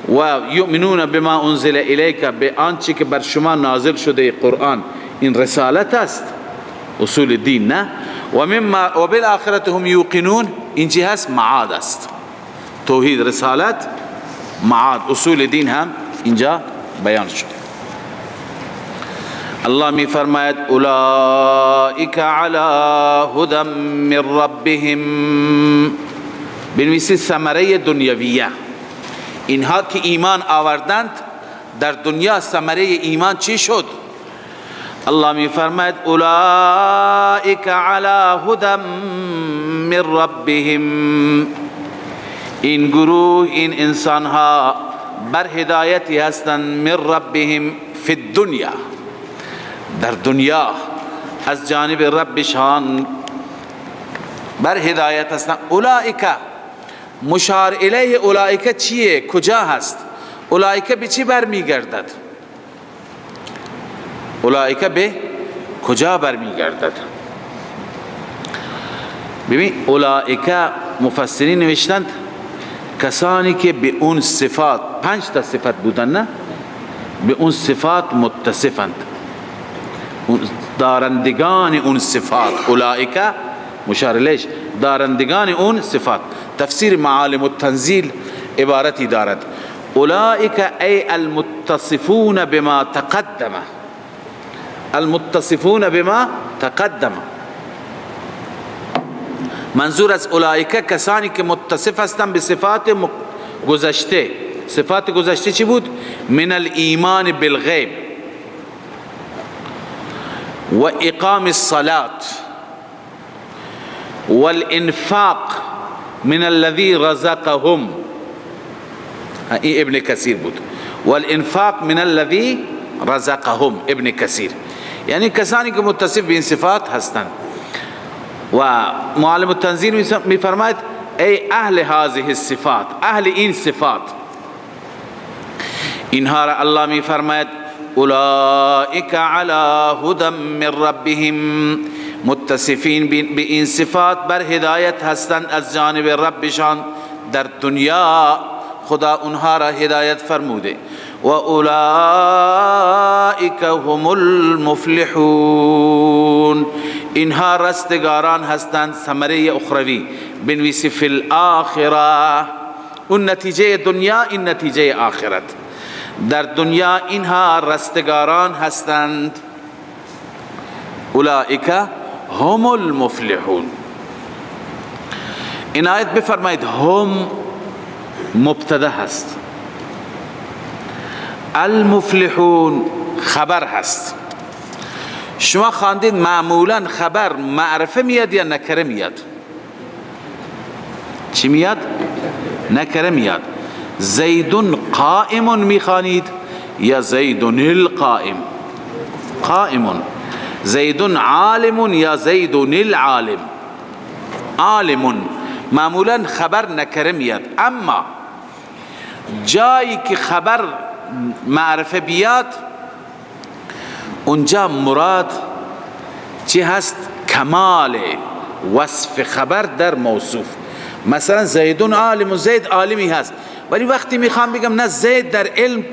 [SPEAKER 2] و یؤمنون بما انزل الیک، به آنچه که بر شما نازل شده قرآن، این رسالت است، اصول دین نه. و مما و بالآخرة هم یوقنون، این چی هست؟ معاد است. توحید، رسالت، معاد، اصول دین هم اینجا بیان شد. الله می فرماید اولئک علی هدی من ربهم، بنویسید ثمره دنیویه. اینها که ایمان آوردند در دنیا ثمره ایمان چی شد؟ الله می فرماید اولئک علی هدی من ربهم، این گروه، این انسان ها بر هدایتی هستند، من ربهم فی الدنیا، در دنیا از جانب ربشان بر هدایت هستند. اولئک مشار الیه، اولئک چیه؟ کجا هست؟ اولئک به چی برمیگردد؟ اولئک به کجا برمیگردد؟ ببین اولئک مفسرین نوشتند کسانی که به اون صفات 5 تا صفت بودن، نه به اون صفات متصفند، دارندگان اون صفات، اولئک مشار الیش دارندگان اون صفات. تفسیر معالم التنزیل عبارتی دارد اولئک ای المتصفون بما تقدم، المتصفون بما تقدم. منظور از اولئک کسانی که متصف هستند به صفات گذشته. صفات گذشته چی بود؟ من الایمان بالغیب و اقام الصلاة والانفاق من الذي رزقهم، این ابن کثیر بود، والانفاق من الذي رزقهم ابن کثیر، یعنی کسانی که متصف به این صفات هستند. و معلم التنزیل می فرماید ای اهل هذه الصفات، اهل این صفات، اینها را الله می فرماید اولئک علی هدی من ربهم، متصفین به این صفات بر هدایت هستند از جانب ربشان. در دنیا خدا اونها را هدایت فرموده. و اولئک هم المفلحون، اینها رستگاران هستند. ثمره اخروی بنویسی فی الاخره، اون نتیجه دنیا این نتیجه آخرت. در دنیا اینها رستگاران هستند. اولئک هم المفلحون. این آیت بفرمایید هم مبتدا هست، المفلحون خبر هست. شما خواندید معمولا خبر معرفه میاد یا نکره میاد؟ چی میاد؟ نکره میاد. زیدون قائم میخوانید یا زیدون القائم؟ قائم. زیدون عالم یا زیدون العالم؟ عالم. معمولا خبر نکره میاد، اما جایی که خبر معرفه بیاد اونجا مراد چی هست؟ کمال وصف خبر در موصوف. مثلا زیدون عالم و زید عالمی هست، ولی وقتی میخوام بگم نه زید در علم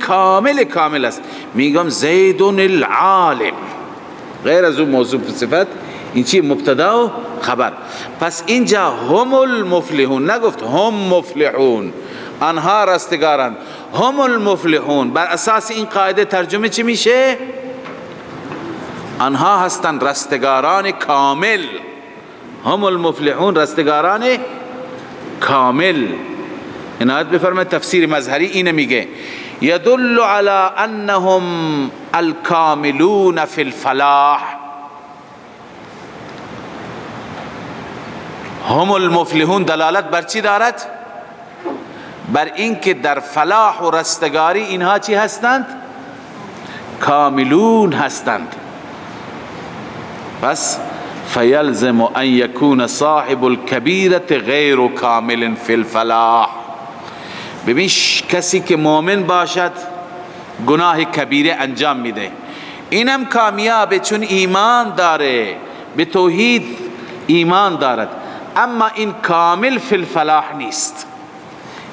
[SPEAKER 2] کامل است، میگم زیدون العالم، غیر از اون موصوف صفت. این چی؟ مبتدا و خبر. پس اینجا هم المفلحون، نگفت هم مفلحون، آنها رستگارند. هم المفلحون بر اساس این قاعده ترجمه چی میشه؟ آنها هستند رستگاران کامل. هم المفلحون رستگاران کامل. این آیت بفرمایید تفسیر مظهری اینه میگه یدل علی انهم الکاملون فی الفلاح. هم المفلحون دلالت بر چی دارد؟ بر اینکه در فلاح و رستگاری اینها چی هستند؟ کاملون هستند. پس فیلزم ان یکون صاحب الکبیرة غیر کامل فی الفلاح. ببین کسی که مؤمن باشد گناه کبیره انجام میده، اینم کامیابه چون ایمان داره، به توحید ایمان دارد، اما این کامل فی الفلاح نیست.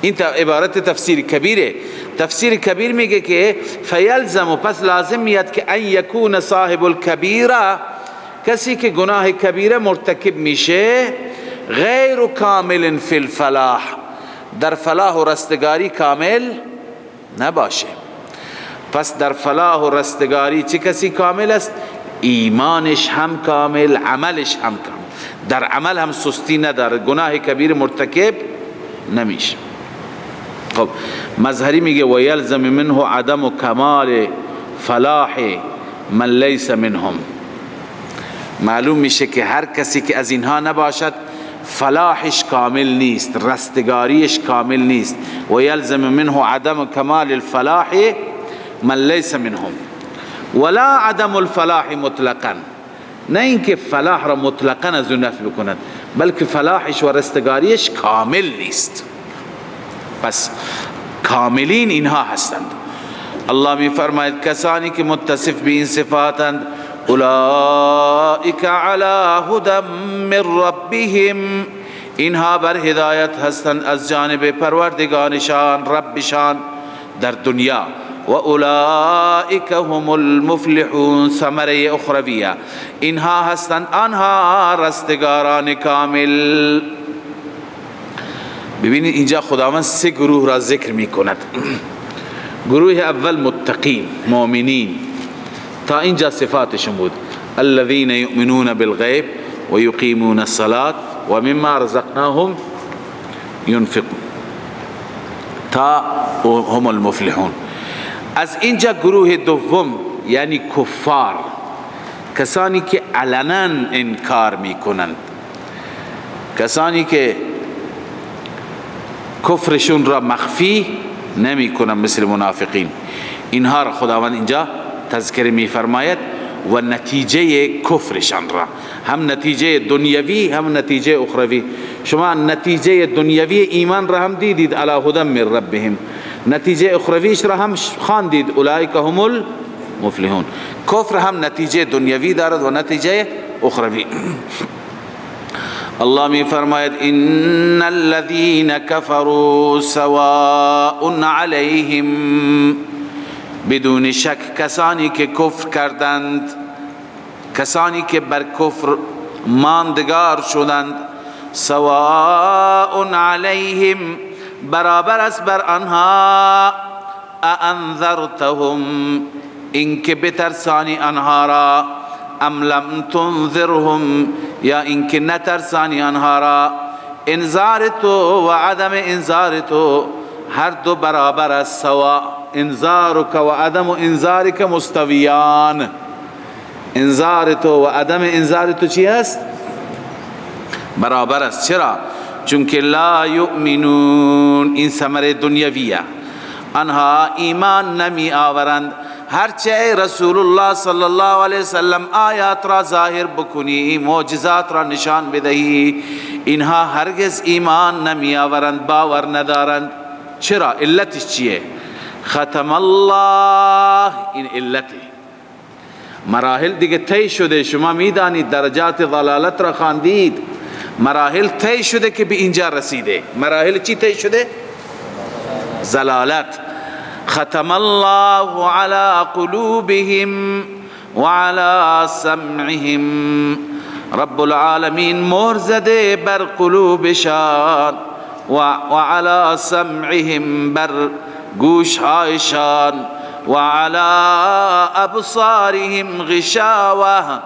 [SPEAKER 2] این عبارت تفسیر کبیره. تفسیر کبیر میگه که فیلزم، پس لازم میاد که ان یکون صاحب الکبیره، کسی که گناه کبیره مرتکب میشه، غیر کامل فی الفلاح، در فلاح و رستگاری کامل نباشه. پس در فلاح و رستگاری چه کسی کامل است؟ ایمانش هم کامل، عملش هم کامل، در عمل هم سستی نداره، گناه کبیر مرتکب نمیشه. خب مظهری میگه و یلزم منه عدم و کمال فلاح من لیس منهم. معلوم میشه که هر کسی که از اینها نباشد فلاحش کامل نیست، رستگاریش کامل نیست. و یلزم منه عدم کمال الفلاح من لیس منهم ولا عدم الفلاح مطلقا، نه اینکه فلاح را مطلقا از اون نفی بکنند، بلکه فلاحش و رستگاریش کامل نیست. پس کاملین اینها هستند. الله می فرماید کسانی که متصف به این صفاتند اولئک علی هدی من ربهم، اینها بر هدایت هستند از جانب پروردگارشان ربشان در دنیا. و اولئک هم المفلحون، ثمره اخرویه، اینها هستند آنها رستگاران کامل. ببینید اینجا خداوند سه گروه را ذکر می کند. گروه اول متقین مؤمنین، تا اینجا صفاتشون بود الذين يؤمنون بالغیب و یقیمون الصلاة و مما رزقناهم ينفقون تا هم المفلحون. از اینجا گروه دوم یعنی کفار، کسانی که علنا انکار میکنند، کسانی که کفرشون را مخفی نمی کنند مثل منافقین، اینها را خداوند اینجا تذکر می فرماید و نتیجه کفرشان را، هم نتیجه دنیوی هم نتیجه اخروی. شما نتیجه دنیوی ایمان را هم دیدید علی هدی من ربهم، نتیجه اخرویش را هم خواندید اولئک هم المفلحون. کفر هم نتیجه دنیوی دارد و نتیجه اخروی. الله می فرماید ان الذين كفروا سواء عليهم، بدون شک کسانی که کفر کردند، کسانی که بر کفر ماندگار شدند، سواء علیهم، برابر است بر آنها، اانذرتهم، اینکه بترسانی آنها را، ام لم تنذرهم، یا اینکه نترسانی آنها را. انذار تو و عدم انذار تو هر دو برابر است، سوا، انذارک و عدم انذارک مستویان. انذار تو و عدم انذار تو چی است؟ برابر است. چرا؟ چونکه لا یؤمنون، این ثمره دنیویه، آنها ایمان نمی آورند. هرچه رسول الله صلی الله علیه وسلم آیات را ظاهر بکنی، معجزات را نشان بدهی، اینها هرگز ایمان نمی آورند، باور ندارند. چرا؟ علتش چیه؟ ختم الله، این علته. مراحل دیگه طی شده، شما میدانید درجات ضلالت را خواندید، مراحل طی شده که به اینجا رسیده. مراحل چی طی شده؟ ضلالت. ختم الله على قلوبهم وعلى سمعهم، رب العالمین مهر زده بر قلوبشان و علی سمعهم، بر گوشهایشان، و علی ابصارهم غشاوه،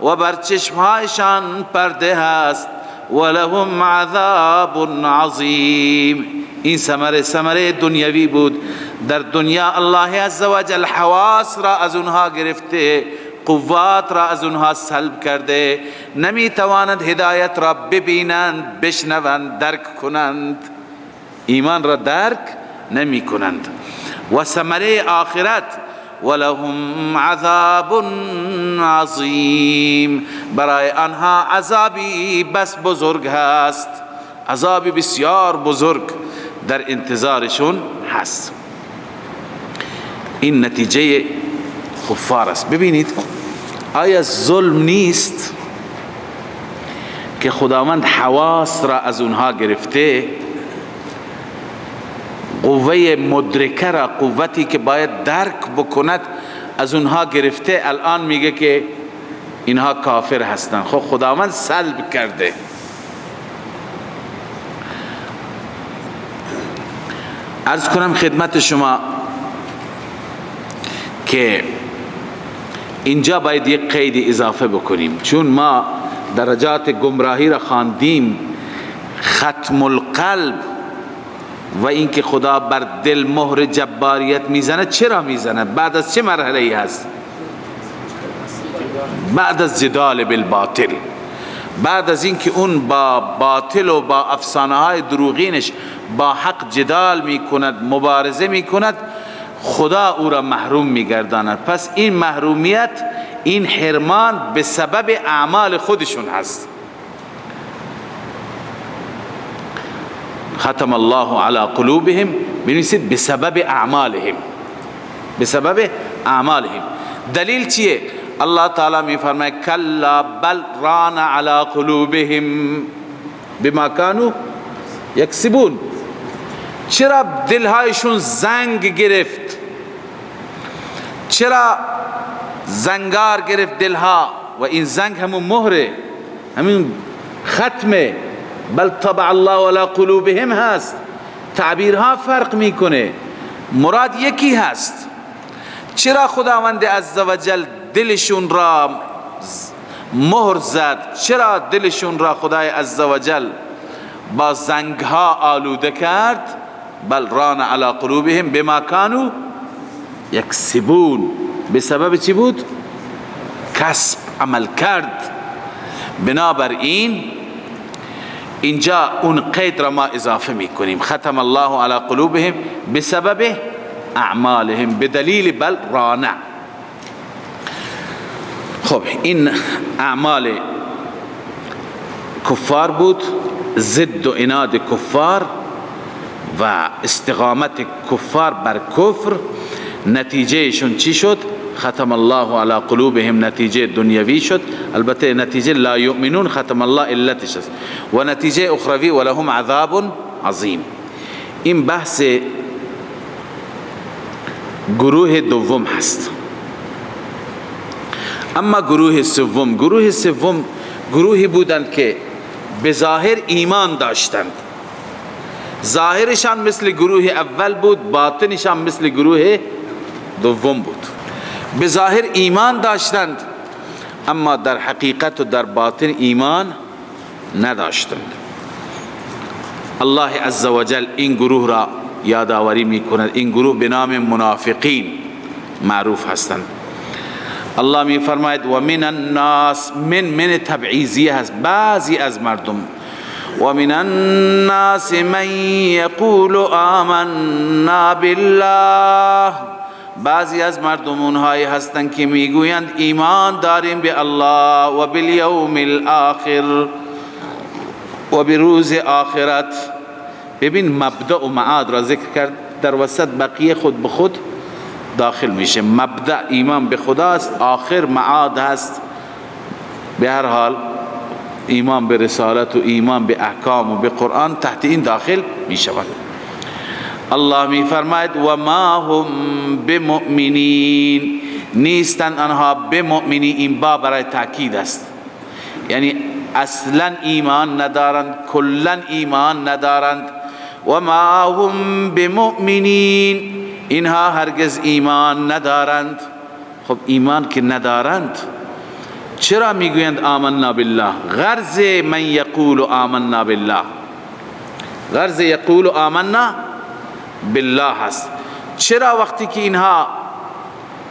[SPEAKER 2] و بر چشمهایشان پرده هست، و لهم عذاب عظیم. این ثمره دنیوی بود. در دنیا الله عزوجل حواس را از اونها گرفته، قوات را از اونها سلب کرده، نمی توانند هدایت را ببینند، بشنوند، درک کنند، ایمان را درک نمی کنند. و ثمره آخرت ولهم عذاب عظیم، برای آنها عذابی بس بزرگ هست، عذابی بسیار بزرگ در انتظارشون هست. این نتیجه کفار است. ببینید آیا ظلم نیست که خداوند حواس را از اونها گرفته، قوه مدرکه را، قوتی که باید درک بکند از اونها گرفته، الان میگه که اینها کافر هستند. خب خداوند سلب کرده. عرض کنم خدمت شما که اینجا باید یک قید اضافه بکنیم، چون ما درجات گمراهی را خواندیم. ختم القلب و اینکه خدا بر دل مهر جباریت میزنه، چرا میزنه؟ بعد از چه مرحله ای هست؟ بعد از جدال بالباطل، بعد از اینکه اون با باطل و با افسانه های دروغینش با حق جدال میکند، مبارزه میکند، خدا او را محروم میگرداند. پس این محرومیت، این حرمان به سبب اعمال خودشون هست. ختم الله على قلوبهم، بنویسید به سبب اعمالهم. به سبب اعمالهم. دلیل چیه؟ الله تعالی می فرماید کلا بل ران علی قلوبهم بما كانوا یکسبون. چرا دلهایشون زنگ گرفت؟ چرا زنگار گرفت دلها؟ و این زنگ همون مهره، همین ختمه. بل طبع الله علی قلوبهم هست. تعبیرها فرق میکنه، مراد یکی هست. چرا خداوند عزوجل دلشون را مهر زد؟ چرا دلشون را خدای عزوجل با زنگها آلوده کرد؟ بل ران علی قلوبهم بما كانوا یکسبون. به سبب چی بود؟ کسب، عمل کرد. بنابراین اینجا اون قید را ما اضافه میکنیم، ختم الله علی قلوبهم بسبب اعمالهم بدلیل بل رانع. خب این اعمال کفار بود، ضد و عناد کفار و استقامت کفار بر کفر. نتیجهشون چی شد؟ ختم الله علی قلوبهم، نتیجه دنیوی شد. البته نتیجه لا یؤمنون ختم الله علتش است، و نتیجه اخروی ولهم عذاب عظیم. این بحث گروه دوم هست. اما گروه سوم گروهی بودند که به ظاهر ایمان داشتند، ظاهرشان مثل گروه اول بود، باطنشان مثل گروه دوم بود. به ظاهر ایمان داشتند اما در حقیقت و در باطن ایمان نداشتند. الله عزوجل این گروه را یادآوری میکند. این گروه به نام منافقین معروف هستند. الله می فرماید و من الناس، من تبعیضیه هست، بعضی از مردم. و من الناس من یقول آمنا بالله، بعضی از مردم اونهایی هستند که میگویند ایمان داریم به الله و بالیوم الاخر و به روز آخرت. ببین مبدأ و معاد را ذکر کرد، در وسط بقیه خود به خود داخل میشه. مبدأ ایمان به خدا است، آخر معاد هست. به هر حال ایمان به رسالت و ایمان به احکام و به قرآن تحت این داخل میشود. الله می فرماید و ما هم بمؤمنین، نیستند آنها بمؤمنین. این با برای تاکید است، یعنی اصلا ایمان ندارند، کلا ایمان ندارند. و ما هم بمؤمنین، اینها هرگز ایمان ندارند. خب ایمان که ندارند چرا میگویند آمنا بالله؟ غرض من یقول آمنا بالله، غرض یقول آمنا بالله هست. چرا وقتی که اینها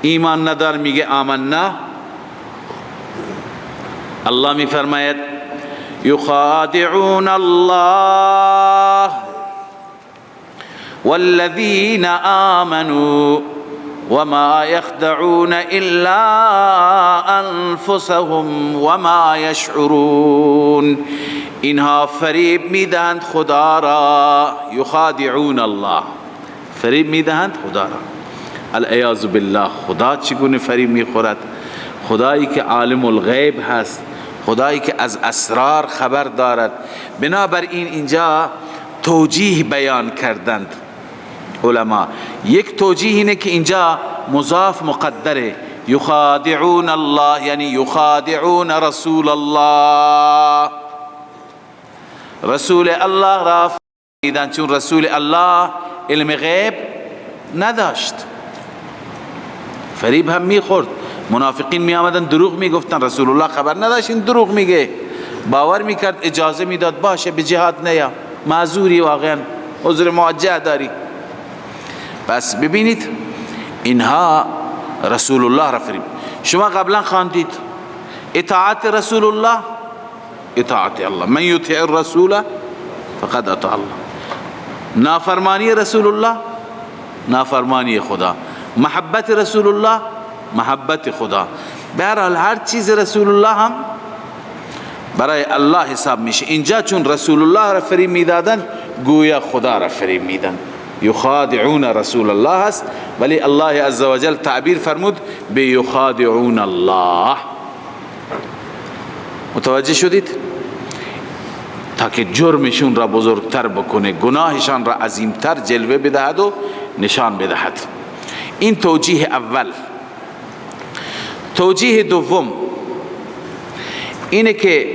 [SPEAKER 2] ایمان ندار میگه آمنا؟ الله می فرماید یخادعون الله والذین آمنوا وما يخدعون الا انفسهم وما يشعرون. اینها فریب میدهند خدا را، یخادعون الله، فریب میدهند خدا را. العیاذ بالله. خدا چگونه فریب میخورد؟ خدایی که عالم الغیب هست، خدایی که از اسرار خبر دارد. بنابراین اینجا توجیه بیان کردند علما. یک توجیه اینه که اینجا مضاف مقدره، یخادعون الله یعنی یخادعون رسول الله، رسول الله را فریدند، چون رسول الله علم غیب نداشت، فریب هم میخورد. منافقین می آمدن دروغ میگفتن، رسول الله خبر نداشت این دروغ میگه، باور میکرد، اجازه میداد باشه به جهاد نیا، معذوری، واقعا عذر موجه داری. پس ببینید اینها رسول الله را فریب. شما قبلا خواندید اطاعت رسول الله اطاعت الله، من یطیع الرسول فقد اطاع الله. نافرمانی رسول الله نافرمانی خدا، محبت رسول الله محبت خدا. بهرحال هر چیز رسول الله هم برای الله حساب میشه. اینجا چون رسول الله را فریب میدادن گویا خدا را فریب میدن. یخادعون رسول الله است، ولی الله عزوجل تعبیر فرمود به یخادعون الله. متوجه شدید؟ تا که جرمشون را بزرگتر بکنه، گناهشان را عظیمتر جلوه بدهد و نشان بدهد. این توجیه اول. توجیه دوم اینه که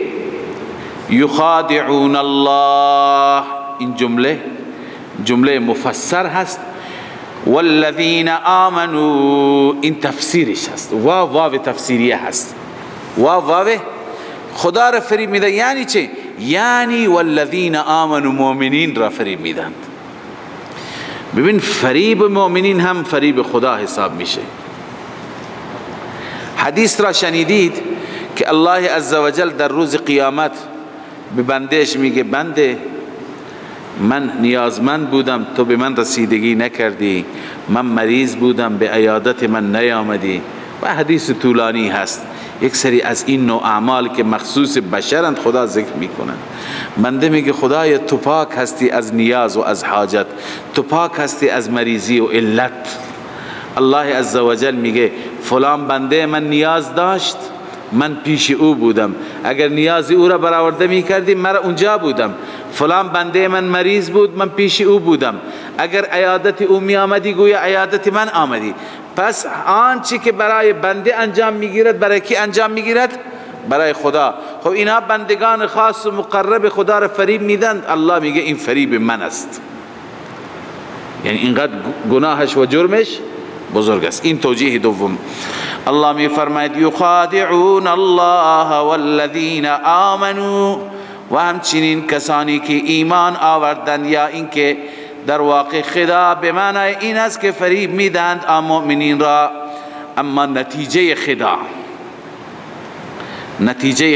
[SPEAKER 2] یخادعون الله، این جمله مفسر هست. والذین آمنوا، این تفسیرش هست. واو تفسیریه هست. واو خدا را فریب میده. یعنی چه؟ یعنی والذین آمنوا، مؤمنین را فریب میدند. ببین فریب مؤمنین هم فریب خدا حساب میشه. حدیث را شنیدید که الله عزوجل در روز قیامت به بندهش میگه بنده من نیازمند بودم تو به من رسیدگی نکردی، من مریض بودم به عیادت من نیامدی. و حدیث طولانی هست. یک سری از این نوع اعمال که مخصوص بشرند خدا ذکر میکنن. بنده میگه خدای تو پاک هستی از نیاز و از حاجت، تو پاک هستی از مریضی و علت. الله عزوجل میگه فلان بنده من نیاز داشت، من پیش او بودم، اگر نیاز او را برآورده میکردی من اونجا بودم. فلان بنده من مریض بود، من پیش او بودم، اگر عیادت او می آمدی گویا عیادت من آمدی. پس آنچه که برای بنده انجام میگیرد برای کی انجام میگیرد؟ برای خدا. خب اینا بندگان خاص و مقرب خدا را فریب میدن. الله میگه این فریب من است. یعنی اینقدر گناهش و جرمش بزرگ است. این توجیه دوم. الله می فرماید یخادعون الله والذین آمنوا، و همچنین کسانی که ایمان آوردند، یا اینکه در واقع خدا به معنای این است که فریب میدند مؤمنین را. اما نتیجه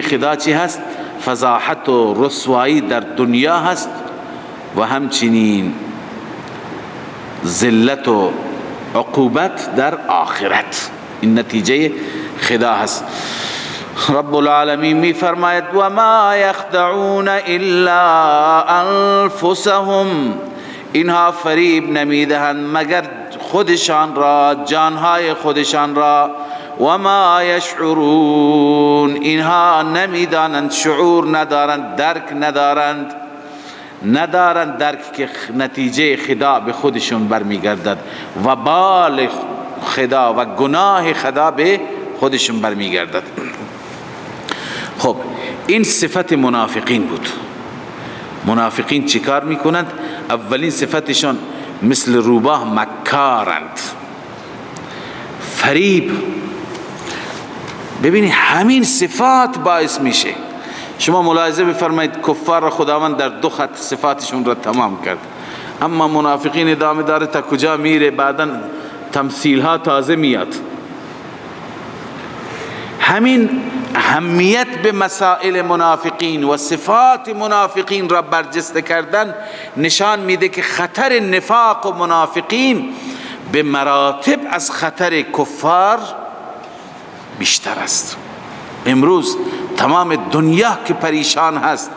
[SPEAKER 2] خدا چی هست؟ فضاحت و رسوایی در دنیا هست و همچنین ذلت و عقوبت در آخرت. این نتیجه خدا هست. رب العالمین می فرماید و ما یخدعون الا انفسهم، اینها فریب نمیدهند مگر خودشان را، جانهای خودشان را. و ما یشعرون، اینها نمیدانند، شعور ندارند، درک ندارند درک که نتیجه خدا به خودشون برمیگردد و بال خدا و گناه خدا به خودشون برمیگردد. خب این صفت منافقین بود. منافقین چی کار میکنند؟ اولین صفتشون مثل روباه مکارند، فریب. ببینید همین صفات باعث میشه. شما ملاحظه بفرمایید کفار را خداوند در دو خط صفاتشون را تمام کرد، اما منافقین ادامه داره تا کجا میره، بعداً تمثیل ها تازه میاد. همین اهمیت به مسائل منافقین و صفات منافقین را برجسته کردن نشان میده که خطر نفاق و منافقین به مراتب از خطر کفار بیشتر است. امروز تمام دنیا که پریشان هست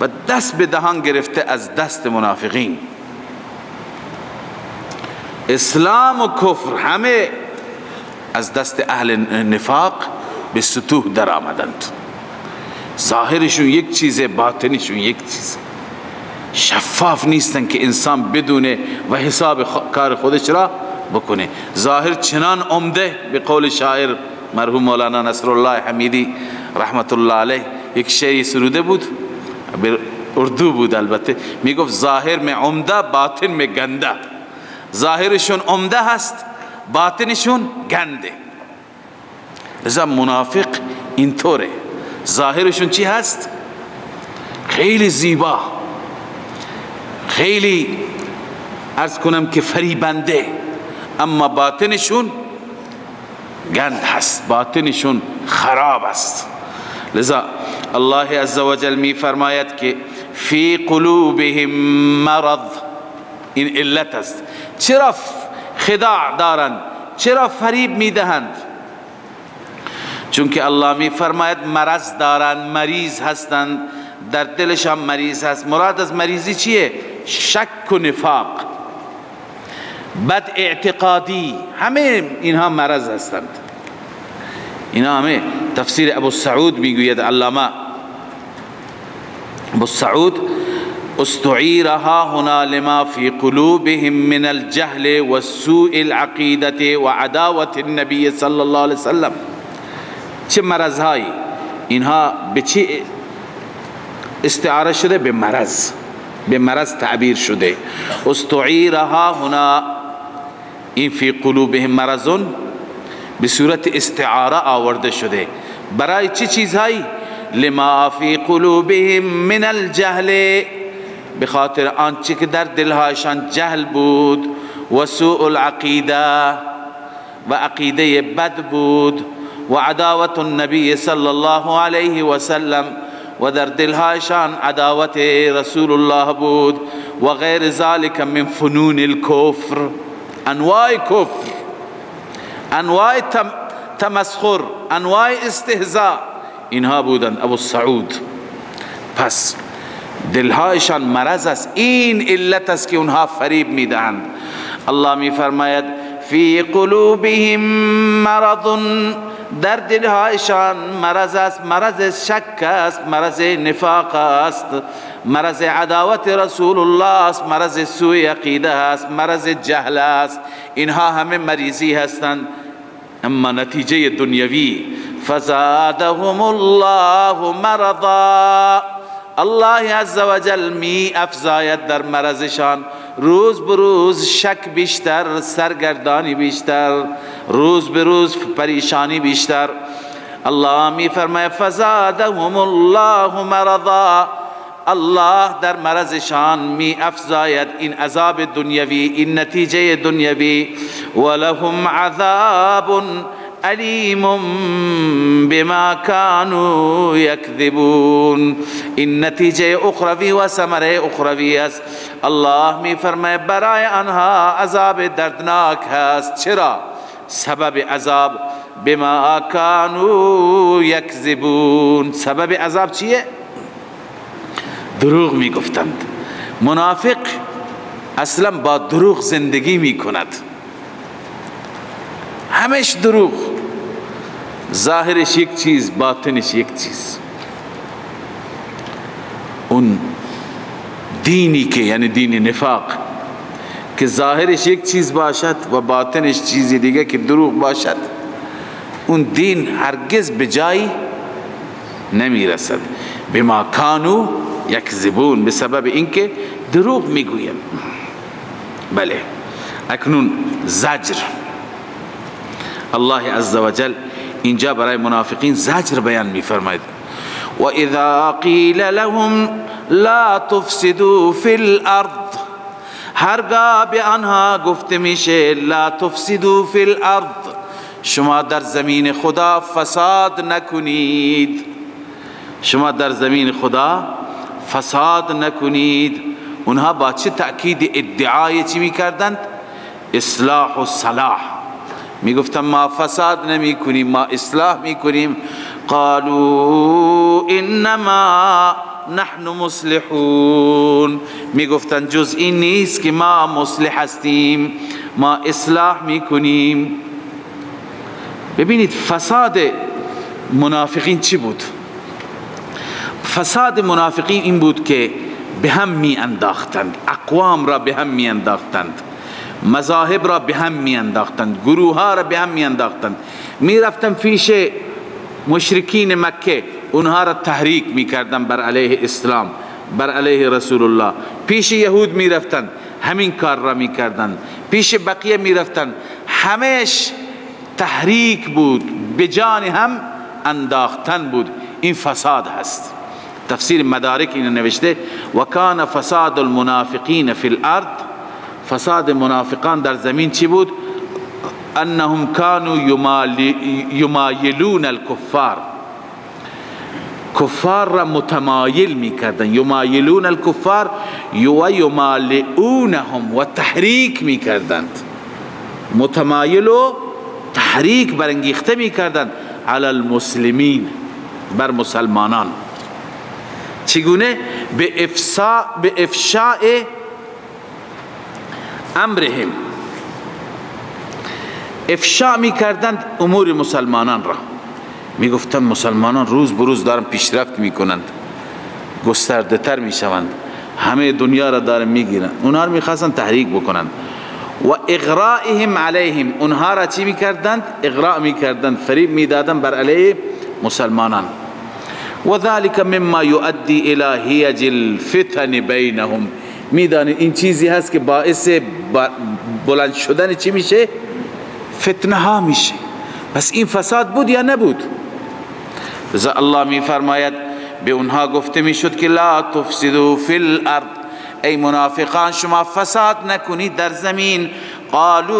[SPEAKER 2] و دست به دهان گرفته از دست منافقین. اسلام و کفر همه از دست اهل نفاق به سطوح در آمدند. ظاهرشون یک چیزه، باطنشون یک چیزه. شفاف نیستن که انسان بدونه و حساب کار خودش را بکنه. ظاهر چنان عمده، به قول شاعر مرحوم مولانا نصرالله حمیدی رحمت الله علیه یک شعری سروده بود، به اردو بود البته، میگفت ظاهر میں عمده باطن میں گنده. ظاهرشون عمده هست، باطنشون گنده. لذا منافق اینطوره، ظاهرشون چی هست؟ خیلی زیبا، خیلی عرض کنم که فریبنده، اما باطنشون گند هست، باطنشون خراب است. لذا الله عزوجل می فرماید که فی قلوبهم مرض، این علت است. چرا خداع دارند؟ چرا فریب می دهند؟ چون که الله می فرماید مرض دارند، مریض هستند، در دلشان مریض هست. مراد از مریضی چیه؟ شک و نفاق. بد اعتقادی، همه اینها مرض هستند. اینا همه تفسیر ابو سعود میگوید، علامه ابو سعود، استعیرها هنا لما في قلوبهم من الجهل والسوء العقیدة وعداوة النبی صلی الله علیه وسلم. چه مرضهایی اینها به چی استعاره شده؟ به مرض، به مرض تعبیر شده. استعیرها هنا، این فی قلوبهم مرضون به صورت استعاره آورده شده. برای چه چیزهایی؟ لما فی قلوبهم من الجهل، به خاطر آنچه که در دلهایشان جهل بود، و سوء العقیده، و عقیده بد بود، و عداوت النبی صلی الله علیه و سلم، و در دلهایشان عداوت رسول الله بود، و غیر ذلك من فنون الكفر، انواع کفر، انواع تمسخر، انواع استهزاء، اینها بودند ابو سعود. پس دلهایشان مرض است، این علت است که اونها فریب میدهند. الله میفرماید فی قلوبهم مرض، در دلهایشان مرض است، مرض شک است، مرض نفاق است، مرض عداوت رسول الله است، مرض سوء عقیده است، مرض جهل است. اینها همه مریضی هستند. اما نتیجه دنیوی فزادهم الله مرضا، الله عزوجل می افزاید در مرضشان، روز بروز شک بیشتر، سرگردانی بیشتر، روز بروز پریشانی بیشتر. الله می فرماید فزادهم الله مرضا، الله در مرضشان می افزاید این عذاب دنیوی، این نتیجه دنیوی. ولهم عذاب علیم بما كانوا یکذبون، این نتیجه اخروی و ثمره اخروی است. الله می فرماید برای آنها عذاب دردناک هست. چرا؟ سبب عذاب بما كانوا یکذبون. سبب عذاب چیه؟ دروغ می گفتند. منافق اصلا با دروغ زندگی می کند، همش دروغ، ظاهرش یک چیز، باطنش یک چیز. اون دینی که یعنی دین نفاق که ظاهرش یک چیز باشد و باطنش چیزی دیگه که دروغ باشد، اون دین هرگز به جایی نمی رسد. بما کانوا یکذبون، به سبب اینکه دروغ میگویم. بله، اکنون زجر، الله عزوجل اینجا برای منافقین زجر بیان میفرماید. و اذا قیل لهم لا تفسدوا فی الارض، هرگاه به آنها گفته میشه لا تفسدوا فی الارض، شما در زمین خدا فساد نکنید، شما در زمین خدا فساد نکنید. اونها با چه تأکید ادعای چی میکردند؟ اصلاح و صلاح. میگفتن ما فساد نمی کنیم، ما اصلاح میکنیم. قالوا انما نحن مصلحون، میگفتن جز این نیست که ما مصلح هستیم، ما اصلاح میکنیم. ببینید فساد منافقین چی بود؟ فساد منافقین این بود که به هم می انداختند، اقوام را به هم می انداختند، مذاهب را به هم می انداختند، گروه ها را به هم می انداختند. می رفتن پیش مشرکین مکه، اونها را تحریک می کردن بر علیه اسلام، بر علیه رسول الله. پیش یهود می رفتن، همین کار را می کردن. پیش بقیه می رفتن، همش تحریک بود، به جان هم انداختن بود. این فساد هست. تفسیر مدارک این نوشته و کان فساد المنافقین فی الارض، فساد منافقان در زمین چی بود؟ انهم كانوا یمایلون الکفار، کفار را متمایل میکردن. یمایلون الکفار و یمالئونهم، و تحریک میکردند، متمایل و تحریک برانگیخته میکردند علی المسلمین، بر مسلمانان. چگونه؟ به افشاء امرهم، افشا می کردند امور مسلمانان را، می گفتند مسلمانان روز بروز دارن پیشرفت می کنند، گسترده تر می شوند، همه دنیا را دارن می گیرند. اونها را می خواستند تحریک بکنند. و اغرائهم علیهم، اونها را چی می کردند؟ اغراء می کردند، فریب می دادند بر علیه مسلمانان. و ذلك مما يؤدي الى هیج الفتن بینهم، می دانید این چیزی هست که باعث بلند شدن چی میشه؟ فتنه ها میشه. پس این فساد بود یا نبود؟ لذا الله می فرماید به اونها گفته میشد که لا تفسدوا فی الارض، ای منافقان شما فساد نکنید در زمین. قالوا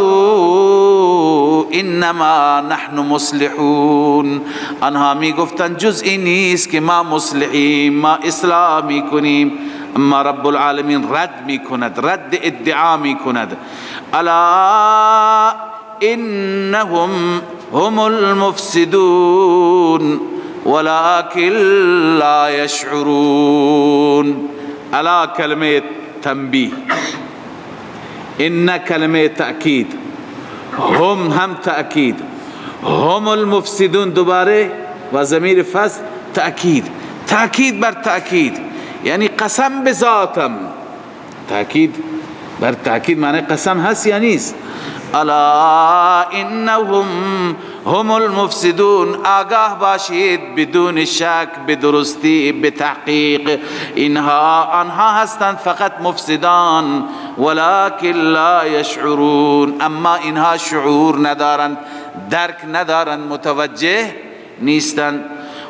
[SPEAKER 2] انما نحن مصلحون، آنها می گفتند جز این نیست که ما مصلحیم، ما اصلاح می کنیم. اما رب العالمین رد می کند، رد ادعا می کند. الا انهم هم المفسدون ولكن لا يشعرون. الا کلمه تنبیه، ان کلمه تأکید، هم تأکید، هم المفسدون دوباره و ضمیر فصل تأکید، تأکید بر تأکید، یعنی قسم به ذاتم. تأکید بر تأکید معنی قسم هست یا نیست؟ الا انهم هم المفسدون، آگاه باشید بدون شک، بدرستی، بتحقیق، آنها هستند فقط مفسدان. ولكن لا يشعرون، اما اینها شعور ندارند، درک ندارند، متوجه نیستند.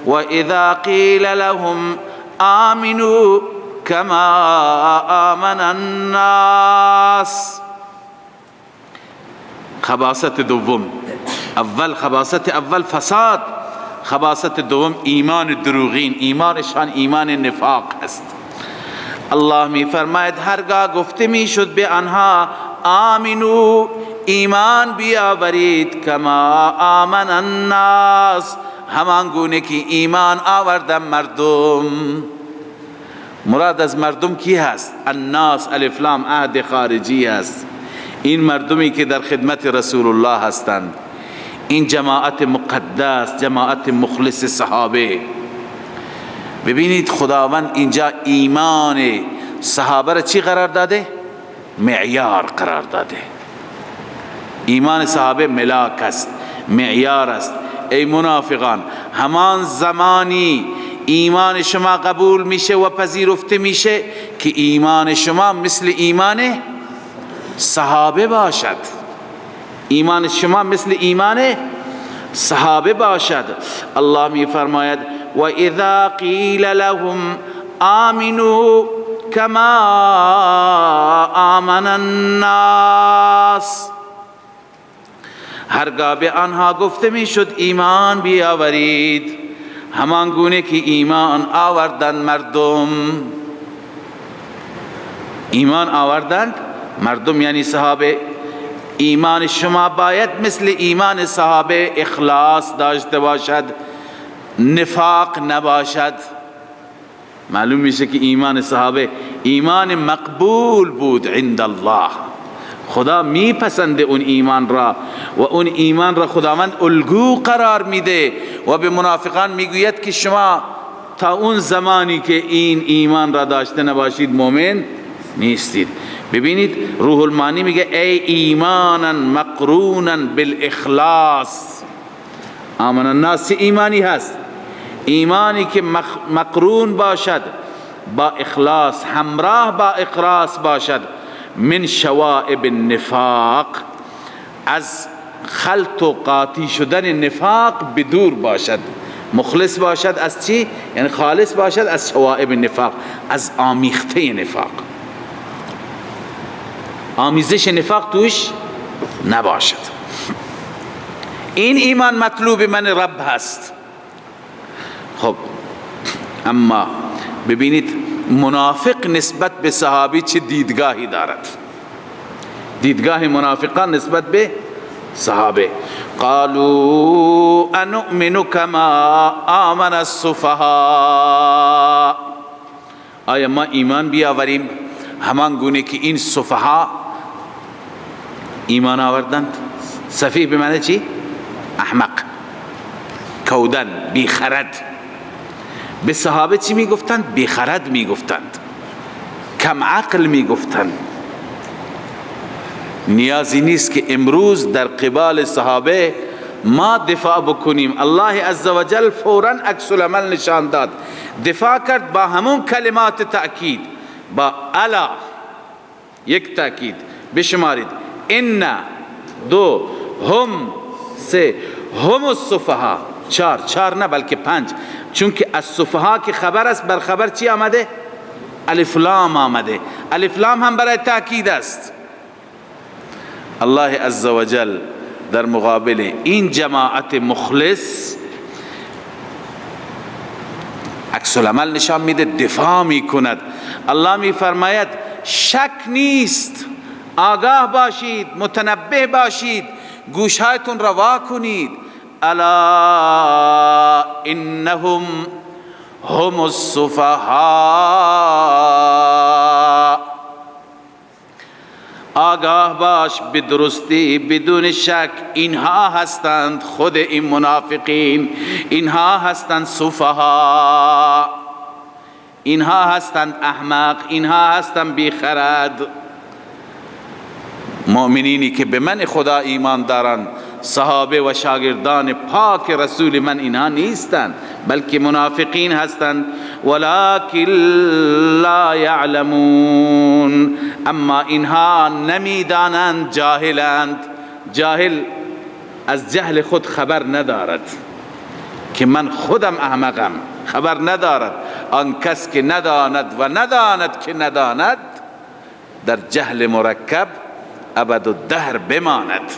[SPEAKER 2] و اذا قیل لهم آمنوا كما آمن الناس، خباثت دوم، اول خباثت اول فساد، خباثت دوم ایمان دروغین، ایمانشان ایمان نفاق است. الله می فرماید هرگاه گفته می شد به آنها آمنو، ایمان بیاورید، کما آمن الناس، همان گونه که ایمان آوردن مردم. مراد از مردم کی هست؟ الناس، الف لام عهد خارجی است. این مردمی که در خدمت رسول الله هستند، این جماعت مقدس، جماعت مخلص صحابه. ببینید خداوند اینجا ایمان صحابه را چی قرار داده؟ معیار قرار داده. ایمان صحابه ملاک است، معیار است. ای منافقان، همان زمانی ایمان شما قبول میشه و پذیرفته میشه که ایمان شما مثل ایمان صحابه باشد. ایمان شما مثل ایمان صحابه باشد. الله می فرماید و اذا قیل لهم آمنوا کما آمن الناس، هرگاه به آنها گفته می شد ایمان بیاورید، همان گونه که ایمان آوردند مردم. ایمان آوردند مردم یعنی صحابه. ایمان شما باید مثل ایمان صحابه اخلاص داشته باشد، نفاق نباشد. معلوم میشه که ایمان صحابه ایمان مقبول بود عند الله. خدا میپسنده اون ایمان را و اون ایمان را خداوند الگو قرار میده و به منافقان میگوید که شما تا اون زمانی که این ایمان را داشته نباشید مؤمن نیستید. ببینید روح المانی میگه ای ایمانا مقرونا بالاخلاص. آمن الناس ایمانی هست، ایمانی که مقرون باشد با اخلاص، همراه با اخلاص باشد. من شوائب النفاق، از خلط و قاطی شدن نفاق بدور باشد. مخلص باشد از چی؟ یعنی خالص باشد از شوائب النفاق، از آمیخته نفاق، آمیزش نفاق توش نباشد. این ایمان مطلوب من رب هست. خب اما ببینید منافق نسبت به صحابی چه دیدگاهی دارد. دیدگاه منافقان نسبت به صحابه. قالوا انؤمن کما آمن السفهاء، آیا ما ایمان بیاوریم همان گونه که این سفها ایمان آوردند؟ سفیه به معنی چی؟ احمق، کودن، بیخرد. به صحابه چی میگفتند؟ بیخرد میگفتند، کم عقل میگفتند. نیازی نیست که امروز در قبال صحابه ما دفاع بکنیم. الله عزوجل فوراً عکس العمل نشان داد، دفاع کرد با همون کلمات تأکید، با الا یک تأکید بشمارید، ان، دو، هم، سه، هم السفها، چار نه بلکه 5، چون که السفها که خبر است، بر خبر چی آمده؟ الف لام آمده. الف لام هم برای تأکید است. الله عزوجل در مقابل این جماعت مخلص عکس العمل نشان میده، دفاع میکند. الله میفرماید شک نیست، آگاه باشید، متنبه باشید، گوشهایتون را وا کنید. الا انهم هم السفهاء، آگاه باش به درستی بدون شک اینها هستند، خود این منافقین اینها هستند سفها، اینها هستند احمق، اینها هستند بیخرد. مؤمنینی که به من خدا ایمان دارند، صحابه و شاگردان پاک رسول من، اینها نیستند بلکه منافقین هستند. ولکن لا یعلمون، اما اینها نمیدانند، جاهلند. جاهل از جهل خود خبر ندارد که من خودم احمقم، خبر ندارد. آن کس که نداند و نداند که نداند، در جهل مرکب ابدالدهر بماند.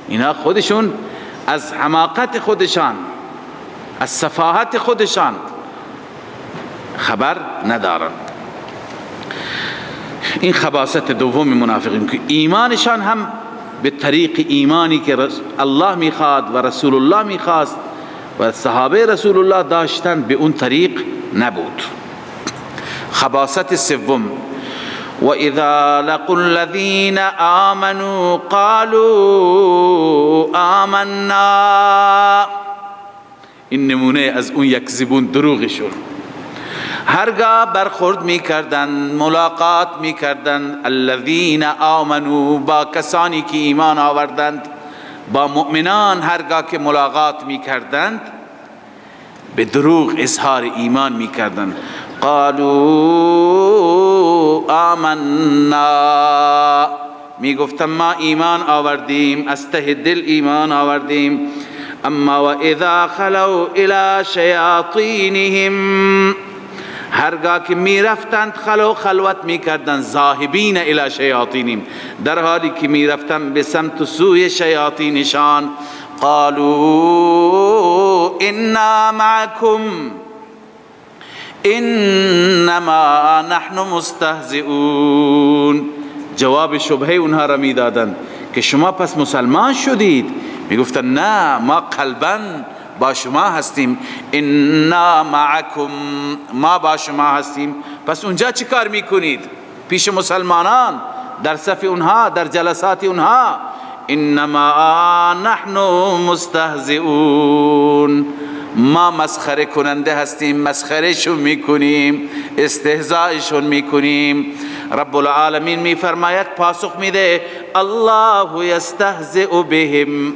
[SPEAKER 2] اینا خودشون از حماقت خودشان، از سفاهت خودشان خبر ندارند. این خباثت دوم منافقین که ایمانشان هم به طریق ایمانی که الله میخواد و رسول الله میخواست و صحابه رسول الله داشتن به اون طریق نبود. خباثت سوم، و اذا لقوا الذين آمنوا قالوا آمنا، این نمونه از اون یکذبون، دروغشون. هرگاه برخورد میکردن، ملاقات میکردن، الذین آمنوا، با کسانی که ایمان آوردند، با مؤمنان هرگاه که ملاقات میکردند به دروغ اظهار ایمان میکردند. قالوا آمنا، میگفتن ما ایمان آوردیم، از ته دل ایمان آوردیم. اما و اذا خلوا الى شیاطینهم، هرگاه که میرفتند خلوت میکردند، ذاهبین الی شیاطینهم، در حالی که میرفتند به سمت سوی شیاطینشان. قالوا انا معکم انما نحن مستهزئون، جواب شبهه اونها را میدادند که شما پس مسلمان شدید؟ میگفتن نه، ما قلباً با شما هستیم. انا معکم، ما با شما هستیم. پس اونجا چی کار میکنید؟ پیش مسلمانان، در صف اونها، در جلسات اونها. انما نحن مستهزئون، ما مسخره کننده هستیم، مسخرهشون میکنیم، استهزائشون میکنیم. رب العالمین میفرماید، پاسخ میده، الله یستهزئ بهم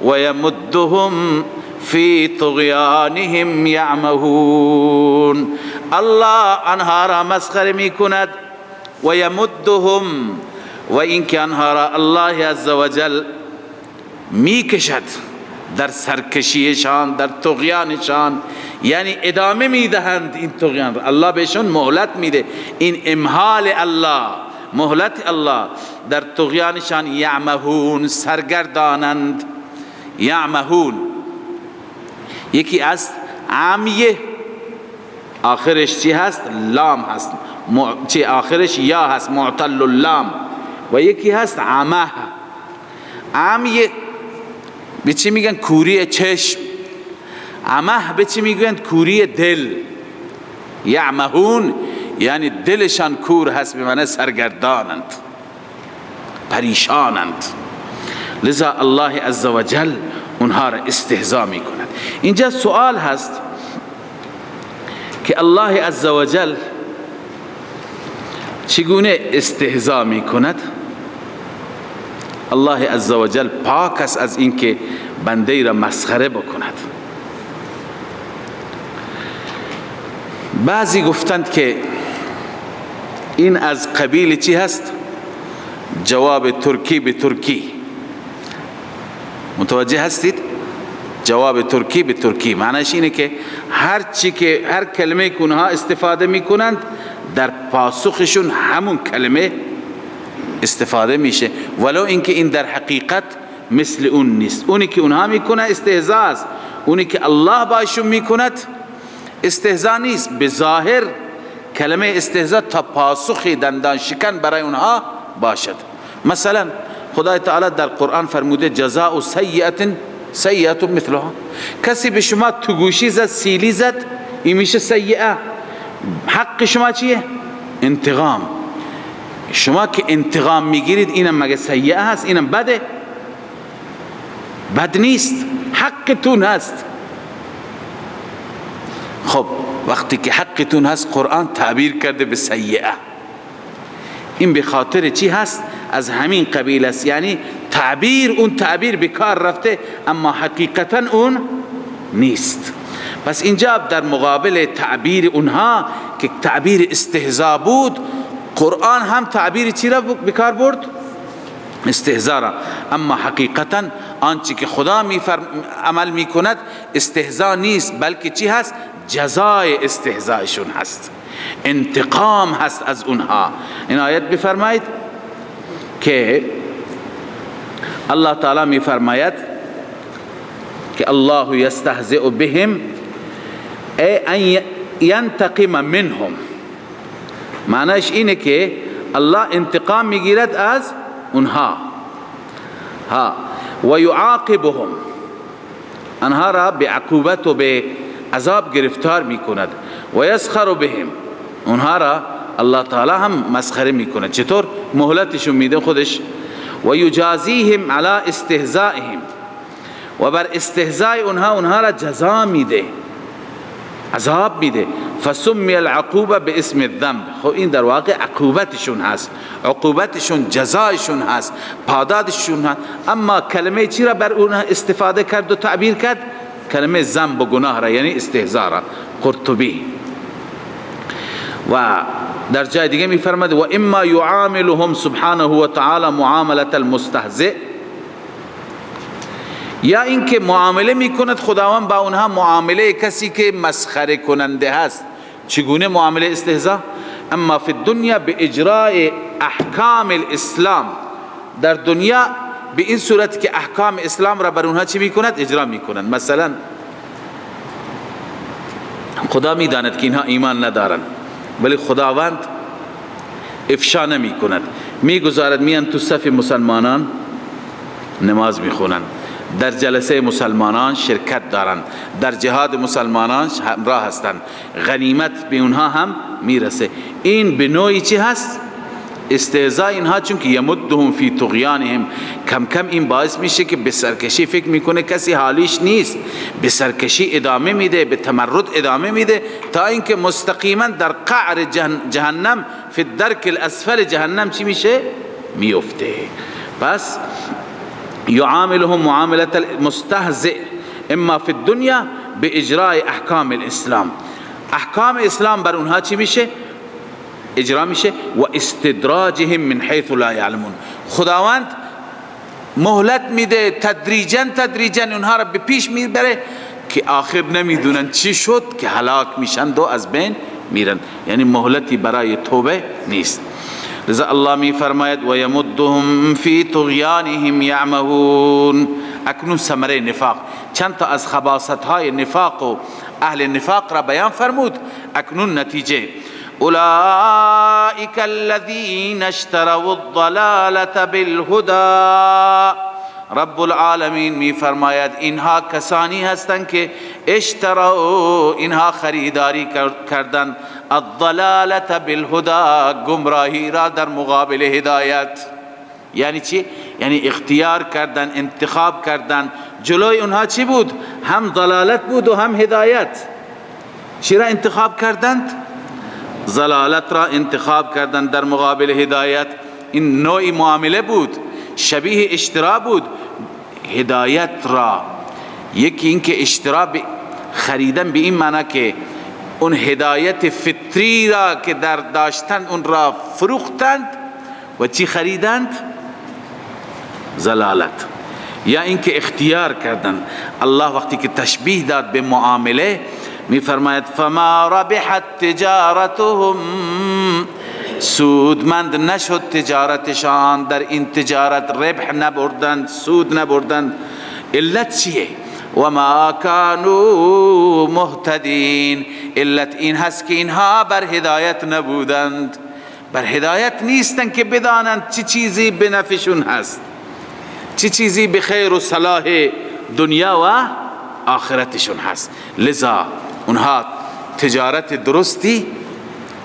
[SPEAKER 2] و یمدهم فی طغیانهم یعمهون. الله آنها را مسخره میکند و یمدهم، و اینکه آنها را الله عزوجل میکشد در سرکشیشان، در طغیانشان، یعنی ادامه میدهند این طغیان را. الله بهشون مهلت میده، این امهال الله، مهلت الله در طغیانشان. یعمهون، سرگردانند. یعمهون یکی از عامیه، آخرش چی هست؟ لام هست، چی آخرش یا هست، معتل اللام. و یکی هست عمه. عامیه به چی میگن؟ کوری چشم. عمه به چی میگن؟ کوری دل. یعمهون یعنی دلشان کور هست، به معنی سرگردانند، پریشانند. لذا الله عزوجل اونها را استهزا می کند. اینجا سوال هست که الله عزوجل چگونه استهزا می کند؟ الله عزوجل پاک است از اینکه بنده را مسخره بکند. بعضی گفتند که این از قبیل چی هست؟ جواب ترکی به ترکی. متوجه هستید؟ جواب ترکی به ترکی معنیش اینه که هر کلمه که اونها استفاده میکنند در پاسخشون همون کلمه استفاده میشه، ولو اینکه این در حقیقت مثل اون نیست. اونی که اونها میکنه استهزاء است، اونی که الله باشون میکند استهزاء نیست. به ظاهر کلمه استهزاء تا پاسخی دندان شکن برای اونها باشد. مثلا خدای تعالی در قرآن فرموده جزاء سیئة سیئة مثلها. کسی به شما تو گوشی زد، سیلی زد، این میشه سیئه. حق شما چیه؟ انتقام. شما که انتقام میگیرید اینم مگه سیئه هست؟ اینم بده؟ بد نیست، حقتون هست. خب وقتی که حقتون هست قرآن تعبیر کرده به سیئه. این به خاطر چی هست؟ از همین قبیل است، یعنی اون تعبیر به کار رفته اما حقیقتا اون نیست. پس اینجا در مقابل تعبیر اونها که تعبیر استهزاء بود، قرآن هم تعبیر چی را به کار برد؟ استهزاء را. اما حقیقتا آنچه که خدا عمل می کند استهزاء نیست، بلکه چی هست؟ جزای استهزایشون هست، انتقام هست از اونها. این آیت بفرمایید که الله تعالی می فرماید که الله یستهزئ بهم ای ان ینتقم منهم. معنیش اینه که الله انتقام میگیرد از اونها و یعاقبهم، آنها را به عقوبت و به عذاب گرفتار میکند. و یسخر بهم، اونها را الله تعالی هم مسخره میکند. چطور؟ مهلتشون میده خودش. و یجازیهم علی استهزائهم، و بر استهزاء اونها را جزا میده، عذاب میده. فسمی العقوبه به اسم الذنب. خب این در واقع عقوبتشون هست، عقوبتشون جزایشون هست، پادادشون هست. اما کلمه چی را بر اونها استفاده کرد و تعبیر کرد؟ کلمه ذنب و گناه را، یعنی استهزاء را. قرطبی و در جای دیگه می فرماید و اما یعاملهم سبحانه و تعالی معامله المستهزئ، یا اینکه معامله میکند خداوند با اونها معامله کسی که مسخره کننده هست. چگونه معامله استهزاء؟ اما فی الدنیا به اجراء احکام الاسلام، در دنیا به این صورت که احکام اسلام را بر اونها چی میکند؟ اجرا میکنند. مثلا خدا میداند که اینها ایمان ندارند، ولی خداوند افشا نمی کند، میگذارد میان تو صف مسلمانان نماز میخونند، در جلسه مسلمانان شرکت دارند، در جهاد مسلمانان همراه هستند، غنیمت به اونها هم میرسه. این به نوعی چی هست؟ استهزاء اینها، چون که یمدهم فی طغیانهم، کم کم این باعث میشه که به سرکشی فکر میکنه کسی حالیش نیست، به سرکشی ادامه میده، به تمرد ادامه میده، تا اینکه مستقیما در قعر جهنم، فی الدرک الاسفل جهنم چی میشه؟ میفته. پس یعاملهم معامله المستهزئ اما فی الدنیا به اجراء احکام الاسلام. احکام اسلام بر اونها چی میشه؟ اجرا میشه. و استدراجهم من حیث لا یعلمون، خداوند مهلت میده، تدریجا اونها را به پیش میبره که آخر نمیدونن چی شد که هلاک میشن و از بین میرن، یعنی مهلتی برای توبه نیست. لذا الله می فرماید و یمدهم فی طغیانهم یعمهون. اکنون ثمره نفاق، چند تا از خباثت های نفاق و اهل نفاق را بیان فرمود. اکنون نتیجه اولئک الذین اشتروا الضلالة بالهدى. رب العالمین می فرماید اینها کسانی هستند که اشتروا، اینها خریداری کردن، الضلالة بالهدى، گمراهی را در مقابل هدایت. یعنی چی؟ یعنی اختیار کردن، انتخاب کردن. جلوی اونها چی بود؟ هم ضلالت بود و هم هدایت. چی را انتخاب کردند؟ ضلالت را انتخاب کردند در مقابل هدایت. این نوعی معامله بود، شبیه اشترا بود. هدایت را، یکی اینکه اشترا خریدن به این معنی که اون هدایت فطری را که در داشتند اون را فروختند و چی خریدند؟ ضلالت. یا اینکه اختیار کردند. الله وقتی که تشبیه داد به معامله می فرماید فما ربحت تجارتهم، سودمند نشد تجارتشان، در این تجارت ربح نبردند، سود نبردند. علت چیه؟ و ما کانوا مهتدین، علت این هست که اینها بر هدایت نبودند، بر هدایت نیستند که بدانند چه چیزی به نفعشون هست، چه چیزی به خیر و صلاح دنیا و آخرتشون هست. لذا اونها تجارت درستی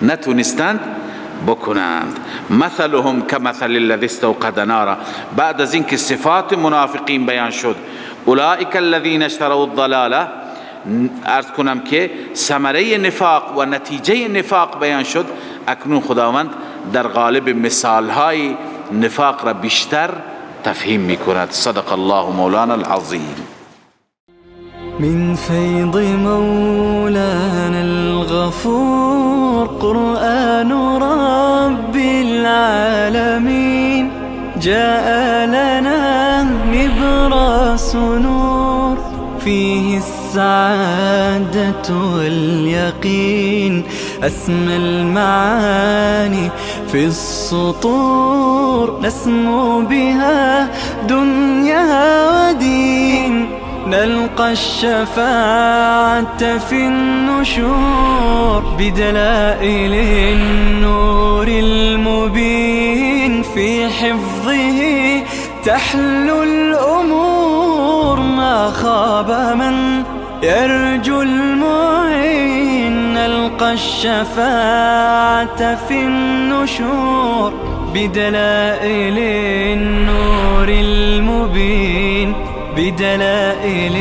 [SPEAKER 2] نتونستند بکنند. مثلهم كمثل الذي استوقد نارا، بعد از اینکه صفات منافقین بیان شد، اولئک الذین اشتروا الضلاله، عرض کنم که ثمره نفاق و نتیجه نفاق بیان شد. اکنون خداوند در قالب مثالهای نفاق را بیشتر تفهیم میکند. صدق الله مولانا العظیم.
[SPEAKER 1] من فيض مولانا الغفور قرآن رب العالمين، جاء لنا نبراس نور فيه السعادة واليقين، أسمى المعاني في السطور نسمو بها دنيا ودين، نلقى الشفاعة في النشور بدلائل النور المبين، في حفظه تحلو الأمور، ما خاب من يرجو المعين، نلقى الشفاعة في النشور بدلائل النور المبين، بدلائل